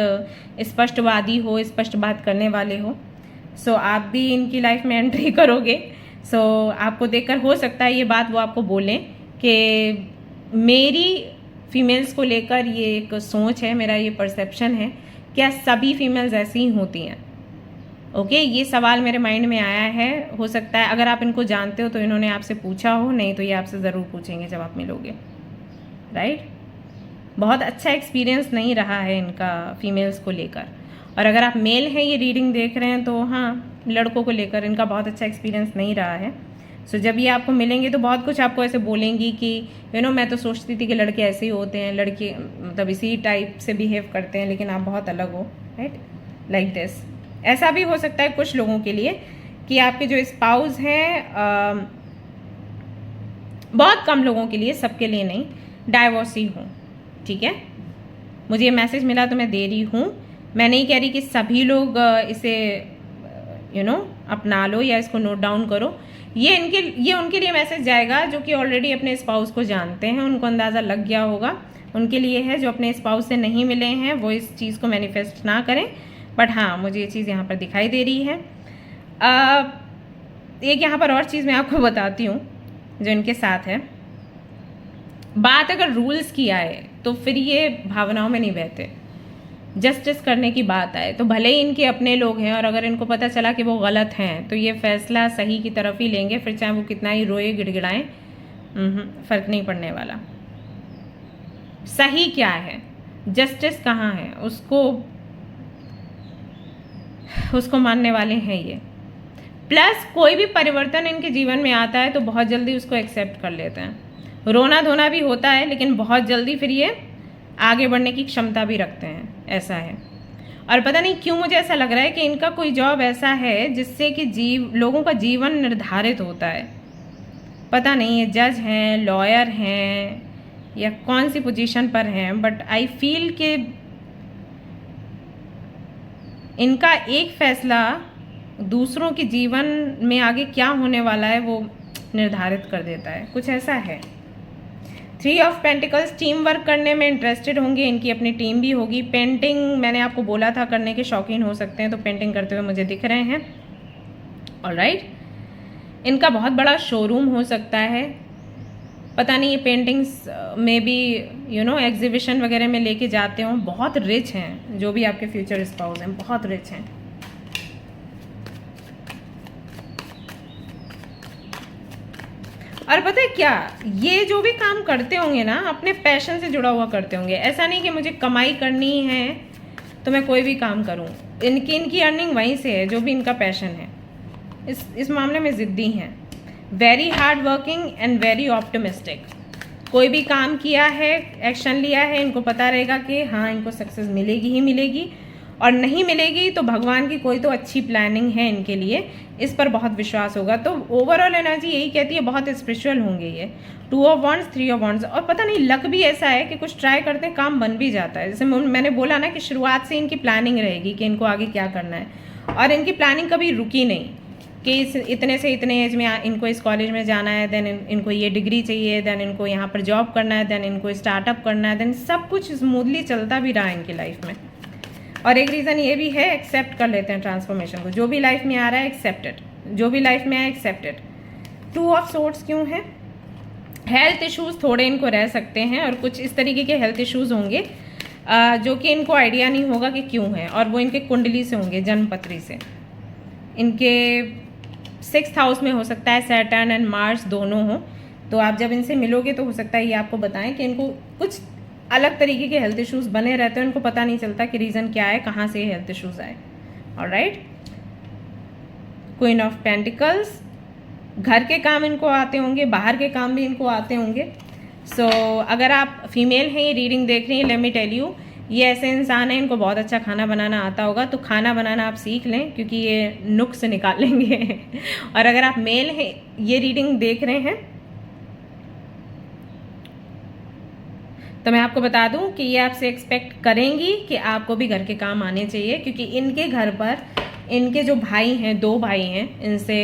स्पष्टवादी हो, स्पष्ट बात करने वाले हो। सो आप भी इनकी लाइफ में एंट्री करोगे। सो आपको देखकर हो सकता है ये बात वो आपको बोलें कि मेरी फीमेल्स को लेकर ये एक सोच है, मेरा ये परसेप्शन है, क्या सभी फीमेल्स ऐसी ही होती हैं? ओके, ये सवाल मेरे माइंड में आया है। हो सकता है अगर आप इनको जानते हो तो इन्होंने आपसे पूछा हो, नहीं तो ये आपसे ज़रूर पूछेंगे जब आप मिलोगे, राइट। बहुत अच्छा एक्सपीरियंस नहीं रहा है इनका फीमेल्स को लेकर। और अगर आप मेल हैं ये रीडिंग देख रहे हैं तो हाँ, लड़कों को लेकर इनका बहुत अच्छा एक्सपीरियंस नहीं रहा है। सो जब ये आपको मिलेंगे तो बहुत कुछ आपको ऐसे बोलेंगी कि मैं तो सोचती थी कि लड़के ऐसे ही होते हैं, लड़के मतलब इसी टाइप से बिहेव करते हैं, लेकिन आप बहुत अलग हो, राइट, लाइक दिस। ऐसा भी हो सकता है कुछ लोगों के लिए कि आपके जो स्पाउस हैं, बहुत कम लोगों के लिए, सबके लिए नहीं, डाइवोर्सी हो, ठीक है। मुझे ये मैसेज मिला तो मैं दे रही हूँ। मैं नहीं कह रही कि सभी लोग इसे अपना लो या इसको नोट डाउन करो। ये उनके लिए मैसेज जाएगा जो कि ऑलरेडी अपने स्पाउस को जानते हैं, उनको अंदाज़ा लग गया होगा। उनके लिए है जो अपने स्पाउस से नहीं मिले हैं, वो इस चीज़ को मैनिफेस्ट ना करें। बट हाँ, मुझे ये चीज़ यहाँ पर दिखाई दे रही है। एक यहाँ पर और चीज़ मैं आपको बताती हूँ जो इनके साथ है। बात अगर रूल्स की आए तो फिर ये भावनाओं में नहीं बहते। जस्टिस करने की बात आए तो भले ही इनके अपने लोग हैं और अगर इनको पता चला कि वो गलत हैं तो ये फैसला सही की तरफ ही लेंगे, फिर चाहे वो कितना ही रोए गिड़गिड़ाएं, फर्क नहीं पड़ने वाला। सही क्या है, जस्टिस कहाँ है, उसको मानने वाले हैं ये। प्लस कोई भी परिवर्तन इनके जीवन में आता है तो बहुत जल्दी उसको एक्सेप्ट कर लेते हैं। रोना धोना भी होता है लेकिन बहुत जल्दी फिर ये आगे बढ़ने की क्षमता भी रखते हैं, ऐसा है। और पता नहीं क्यों मुझे ऐसा लग रहा है कि इनका कोई जॉब ऐसा है जिससे कि लोगों का जीवन निर्धारित होता है। पता नहीं ये जज हैं, लॉयर हैं या कौन सी पोजीशन पर हैं, बट आई फील कि इनका एक फैसला दूसरों के जीवन में आगे क्या होने वाला है वो निर्धारित कर देता है, कुछ ऐसा है। 3 ऑफ पेंटिकल्स, टीम वर्क करने में इंटरेस्टेड होंगे, इनकी अपनी टीम भी होगी। पेंटिंग मैंने आपको बोला था करने के शौकीन हो सकते हैं, तो पेंटिंग करते हुए मुझे दिख रहे हैं। ऑलराइट, इनका बहुत बड़ा शोरूम हो सकता है, पता नहीं ये पेंटिंग्स में भी एग्जीबिशन वगैरह में लेके जाते हों। बहुत रिच हैं जो भी आपके फ्यूचर स्पाउस हैं, बहुत रिच हैं। और पता है क्या, ये जो भी काम करते होंगे ना अपने पैशन से जुड़ा हुआ करते होंगे। ऐसा नहीं कि मुझे कमाई करनी है तो मैं कोई भी काम करूं। इनकी अर्निंग वहीं से है, जो भी इनका पैशन है। इस मामले में ज़िद्दी हैं, very hard working and very optimistic. कोई भी काम किया है, एक्शन लिया है, इनको पता रहेगा कि हाँ इनको सक्सेस मिलेगी ही मिलेगी, और नहीं मिलेगी तो भगवान की कोई तो अच्छी प्लानिंग है इनके लिए, इस पर बहुत विश्वास होगा। तो ओवरऑल एनर्जी यही कहती है बहुत स्पिरिचुअल होंगे ये। 2 ऑफ वॉन्ड्स, 3 ऑफ वॉन्ड्स। और पता नहीं लक भी ऐसा है कि कुछ ट्राई करते हैं काम बन भी जाता है। जैसे मैंने बोला ना कि शुरुआत से इनकी प्लानिंग रहेगी कि इनको आगे क्या करना है, और इनकी प्लानिंग कभी रुकी नहीं कि इतने से इतने एज में इनको इस कॉलेज में जाना है, देन इनको ये डिग्री चाहिए, देन इनको यहाँ पर जॉब करना है, देन इनको स्टार्टअप करना है, देन सब कुछ स्मूथली चलता भी रहा है इनकी लाइफ में। और एक रीज़न ये भी है, एक्सेप्ट कर लेते हैं ट्रांसफॉर्मेशन को। जो भी लाइफ में आ रहा है एक्सेप्टेड, जो भी लाइफ में आया एक्सेप्टेड। 2 ऑफ सोर्ड्स क्यों है? हेल्थ इश्यूज़ थोड़े इनको रह सकते हैं, और कुछ इस तरीके के हेल्थ इश्यूज़ होंगे जो कि इनको आइडिया नहीं होगा कि क्यों है, और वो इनके कुंडली से होंगे, जन्मपत्री से। इनके 6th हाउस में हो सकता है सैटर्न एंड मार्स दोनों हो। तो आप जब इनसे मिलोगे तो हो सकता है ये आपको बताएं कि इनको कुछ अलग तरीके के हेल्थ इश्यूज़ बने रहते हैं, इनको पता नहीं चलता कि रीज़न क्या है, कहाँ से ये हेल्थ इश्यूज़ आए। ऑलराइट, क्वीन ऑफ पेंटिकल्स, घर के काम इनको आते होंगे, बाहर के काम भी इनको आते होंगे। सो अगर आप फीमेल हैं, ये रीडिंग देख रही हैं, लेट मी टेल यू, ये ऐसे इंसान हैं इनको बहुत अच्छा खाना बनाना आता होगा, तो खाना बनाना आप सीख लें क्योंकि ये नुक्स निकाल लेंगे। और अगर आप मेल हैं, ये रीडिंग देख रहे हैं, तो मैं आपको बता दूं कि ये आपसे एक्सपेक्ट करेंगी कि आपको भी घर के काम आने चाहिए, क्योंकि इनके घर पर इनके जो भाई हैं, 2 भाई हैं, इनसे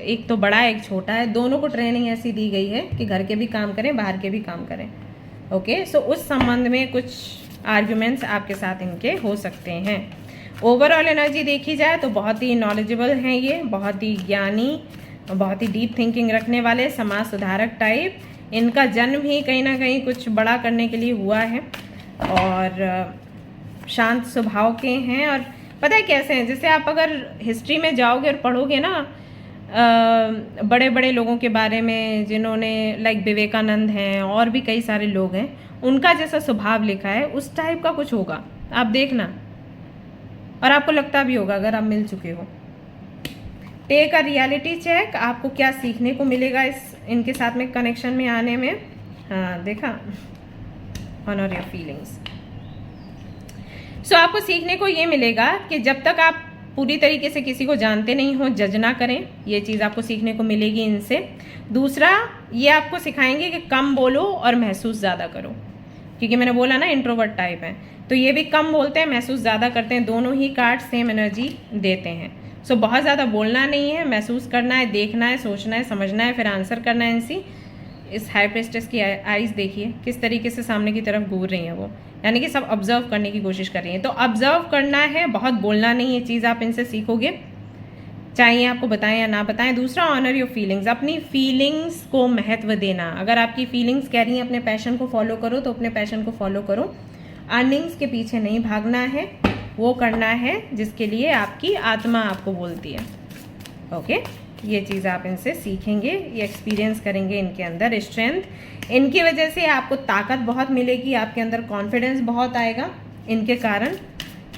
एक तो बड़ा है एक छोटा है, दोनों को ट्रेनिंग ऐसी दी गई है कि घर के भी काम करें, बाहर के भी काम करें। ओके, सो उस संबंध में कुछ आर्ग्यूमेंट्स आपके साथ इनके हो सकते हैं। ओवरऑल एनर्जी देखी जाए तो बहुत ही नॉलेजेबल हैं ये, बहुत ही ज्ञानी, बहुत ही डीप थिंकिंग रखने वाले, समाज सुधारक टाइप। इनका जन्म ही कहीं ना कहीं कुछ बड़ा करने के लिए हुआ है और शांत स्वभाव के हैं। और पता है कैसे हैं, जैसे आप अगर हिस्ट्री में जाओगे और पढ़ोगे ना बड़े बड़े लोगों के बारे में, जिन्होंने लाइक विवेकानंद हैं और भी कई सारे लोग हैं, उनका जैसा स्वभाव लिखा है उस टाइप का कुछ होगा, आप देखना, और आपको लगता भी होगा अगर आप मिल चुके हो। टेक अ रियलिटी चेक, आपको क्या सीखने को मिलेगा इनके साथ में कनेक्शन में आने में। हाँ देखा, ऑनर योर फीलिंग्स। सो आपको सीखने को ये मिलेगा कि जब तक आप पूरी तरीके से किसी को जानते नहीं हो, जज ना करें, ये चीज़ आपको सीखने को मिलेगी इनसे। दूसरा, ये आपको सिखाएंगे कि कम बोलो और महसूस ज़्यादा करो, क्योंकि मैंने बोला ना इंट्रोवर्ट टाइप है, तो ये भी कम बोलते हैं, महसूस ज़्यादा करते हैं, दोनों ही कार्ड सेम एनर्जी देते हैं। सो बहुत ज़्यादा बोलना नहीं है, महसूस करना है, देखना है, सोचना है, समझना है, फिर आंसर करना है। इस हाई प्रेस्टेस की आईज देखिए किस तरीके से सामने की तरफ घूर रही हैं वो, यानी कि सब ऑब्जर्व करने की कोशिश कर रही हैं। तो ऑब्जर्व करना है, बहुत बोलना नहीं, ये चीज़ आप इनसे सीखोगे, चाहे आपको बताएं या ना बताएं। दूसरा, ऑनर योर फीलिंग्स, अपनी फीलिंग्स को महत्व देना। अगर आपकी फीलिंग्स कह रही हैं अपने पैशन को फॉलो करो, तो अपने पैशन को फॉलो करो। अर्निंग्स के पीछे नहीं भागना है, वो करना है जिसके लिए आपकी आत्मा आपको बोलती है। ओके, ये चीज़ आप इनसे सीखेंगे, ये एक्सपीरियंस करेंगे इनके अंदर स्ट्रेंथ। इनकी वजह से आपको ताकत बहुत मिलेगी, आपके अंदर कॉन्फिडेंस बहुत आएगा इनके कारण,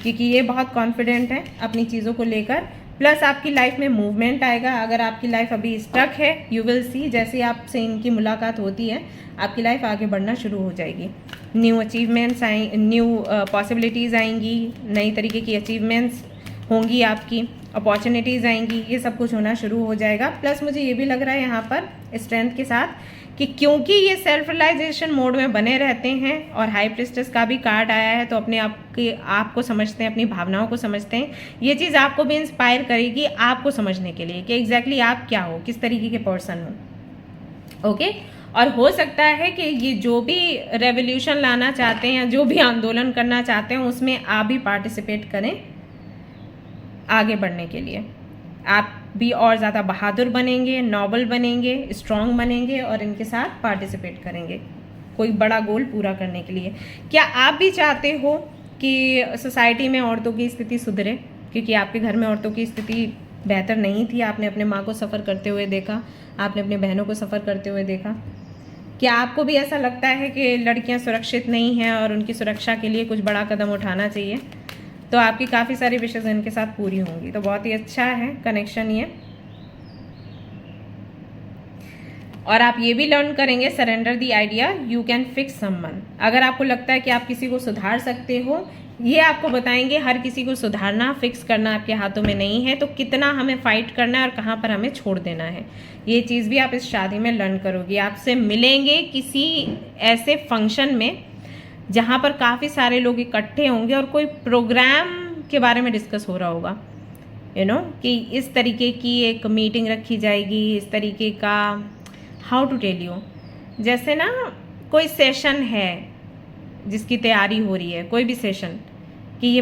क्योंकि ये बहुत कॉन्फिडेंट है अपनी चीज़ों को लेकर। प्लस आपकी लाइफ में मूवमेंट आएगा। अगर आपकी लाइफ अभी स्टक है, यू विल सी, जैसे आपसे इनकी मुलाकात होती है आपकी लाइफ आगे बढ़ना शुरू हो जाएगी। न्यू अचीवमेंट्स न्यू पॉसिबिलिटीज़ आएंगी, नई तरीके की अचीवमेंट्स होंगी, आपकी अपॉर्चुनिटीज़ आएंगी, ये सब कुछ होना शुरू हो जाएगा। प्लस मुझे ये भी लग रहा है यहाँ पर स्ट्रेंथ के साथ कि क्योंकि ये सेल्फ रियलाइजेशन मोड में बने रहते हैं और हाई प्रिस्टेस का भी कार्ड आया है, तो अपने आप को समझते हैं, अपनी भावनाओं को समझते हैं। ये चीज़ आपको भी इंस्पायर करेगी आपको समझने के लिए कि एग्जैक्टली आप क्या हो, किस तरीके के पर्सन हो। ओके, और हो सकता है कि ये जो भी रेवोल्यूशन लाना चाहते हैं या जो भी आंदोलन करना चाहते हैं उसमें आप भी पार्टिसिपेट करें आगे बढ़ने के लिए। आप भी और ज़्यादा बहादुर बनेंगे, नॉबल बनेंगे, स्ट्रांग बनेंगे और इनके साथ पार्टिसिपेट करेंगे कोई बड़ा गोल पूरा करने के लिए। क्या आप भी चाहते हो कि सोसाइटी में औरतों की स्थिति सुधरे? क्योंकि आपके घर में औरतों की स्थिति बेहतर नहीं थी, आपने अपने माँ को सफ़र करते हुए देखा, आपने अपनी बहनों को सफ़र करते हुए देखा। क्या आपको भी ऐसा लगता है कि लड़कियां सुरक्षित नहीं हैं और उनकी सुरक्षा के लिए कुछ बड़ा कदम उठाना चाहिए? तो आपकी काफ़ी सारी विशेष इनके साथ पूरी होंगी, तो बहुत ही अच्छा है कनेक्शन ये। और आप ये भी लर्न करेंगे, surrender the idea you can fix someone. अगर आपको लगता है कि आप किसी को सुधार सकते हो, ये आपको बताएंगे हर किसी को सुधारना, फिक्स करना आपके हाथों में नहीं है, तो कितना हमें फाइट करना है और कहाँ पर हमें छोड़ देना है, ये चीज़ भी आप इस शादी में लर्न करोगे। आपसे मिलेंगे किसी ऐसे फंक्शन में जहाँ पर काफ़ी सारे लोग इकट्ठे होंगे और कोई प्रोग्राम के बारे में डिस्कस हो रहा होगा, यू नो, कि इस तरीके की एक मीटिंग रखी जाएगी, इस तरीके का, हाउ टू टेल यू, जैसे ना कोई सेशन है जिसकी तैयारी हो रही है, कोई भी सेशन, कि ये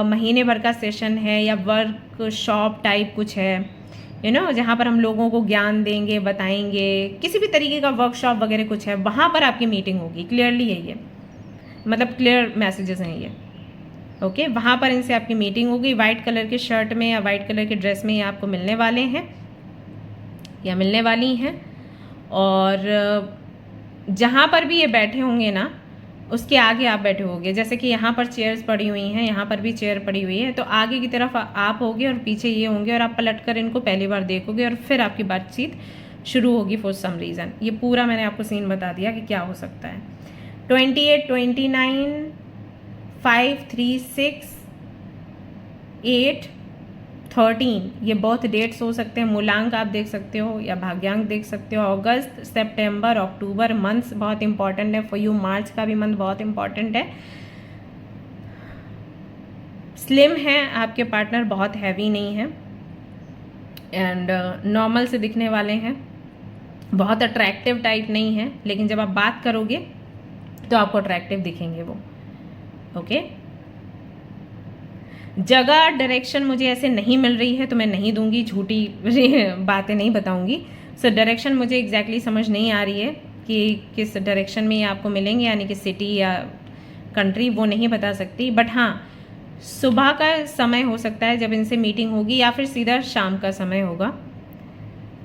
महीने भर का सेशन है या वर्कशॉप टाइप कुछ है, यू नो, जहाँ पर हम लोगों को ज्ञान देंगे, बताएंगे, किसी भी तरीके का वर्कशॉप वगैरह कुछ है, वहाँ पर आपकी मीटिंग होगी। क्लियरली है ये, मतलब क्लियर मैसेजेस हैं ये। ओके, वहाँ पर इनसे आपकी मीटिंग होगी। वाइट कलर के शर्ट में या वाइट कलर के ड्रेस में ये आपको मिलने वाले हैं या मिलने वाली हैं। और जहाँ पर भी ये बैठे होंगे ना, उसके आगे आप बैठे होगे। जैसे कि यहाँ पर चेयर्स पड़ी हुई हैं, यहाँ पर भी चेयर पड़ी हुई है, तो आगे की तरफ आप होगे और पीछे ये होंगे और आप पलट कर इनको पहली बार देखोगे और फिर आपकी बातचीत शुरू होगी फॉर सम रीज़न। ये पूरा मैंने आपको सीन बता दिया कि क्या हो सकता है। 28, 29, 5, 3, 6, 8, 13 ये बर्थ डेट्स हो सकते हैं। मूलांक आप देख सकते हो या भाग्यांक देख सकते हो। अगस्त, सितंबर, अक्टूबर मंथ्स बहुत इंपॉर्टेंट है फॉर यू। मार्च का भी मंथ बहुत इंपॉर्टेंट है। स्लिम है आपके पार्टनर, बहुत हैवी नहीं है एंड नॉर्मल से दिखने वाले हैं, बहुत अट्रैक्टिव टाइप नहीं है, लेकिन जब आप बात करोगे तो आपको अट्रैक्टिव दिखेंगे वो। ओके, जगह डायरेक्शन मुझे ऐसे नहीं मिल रही है तो मैं नहीं दूंगी, झूठी बातें नहीं बताऊंगी। सो डायरेक्शन मुझे एग्जैक्टली समझ नहीं आ रही है कि किस डायरेक्शन में ये आपको मिलेंगे, यानी कि सिटी या कंट्री, वो नहीं बता सकती। बट हाँ, सुबह का समय हो सकता है जब इनसे मीटिंग होगी, या फिर सीधा शाम का समय होगा।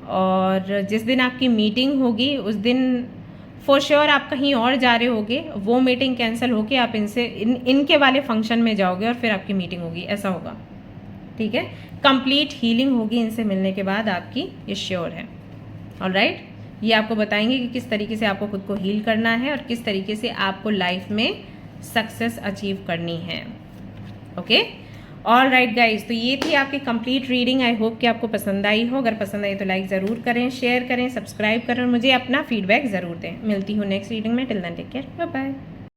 और जिस दिन आपकी मीटिंग होगी उस दिन फॉर श्योर आप कहीं और जा रहे होगे, वो मीटिंग कैंसिल होके आप इनसे इनके वाले फंक्शन में जाओगे और फिर आपकी मीटिंग होगी, ऐसा होगा। ठीक है, कंप्लीट हीलिंग होगी इनसे मिलने के बाद आपकी, ये श्योर है। ऑलराइट, ये आपको बताएंगे कि किस तरीके से आपको खुद को हील करना है और किस तरीके से आपको लाइफ में सक्सेस अचीव करनी है। ओके, ऑल राइट गाइज, तो ये थी आपकी कंप्लीट रीडिंग। आई होप कि आपको पसंद आई हो। अगर पसंद आई तो लाइक ज़रूर करें, शेयर करें, सब्सक्राइब करें और मुझे अपना फीडबैक ज़रूर दें। मिलती हूँ नेक्स्ट रीडिंग में। Till then take care, bye bye.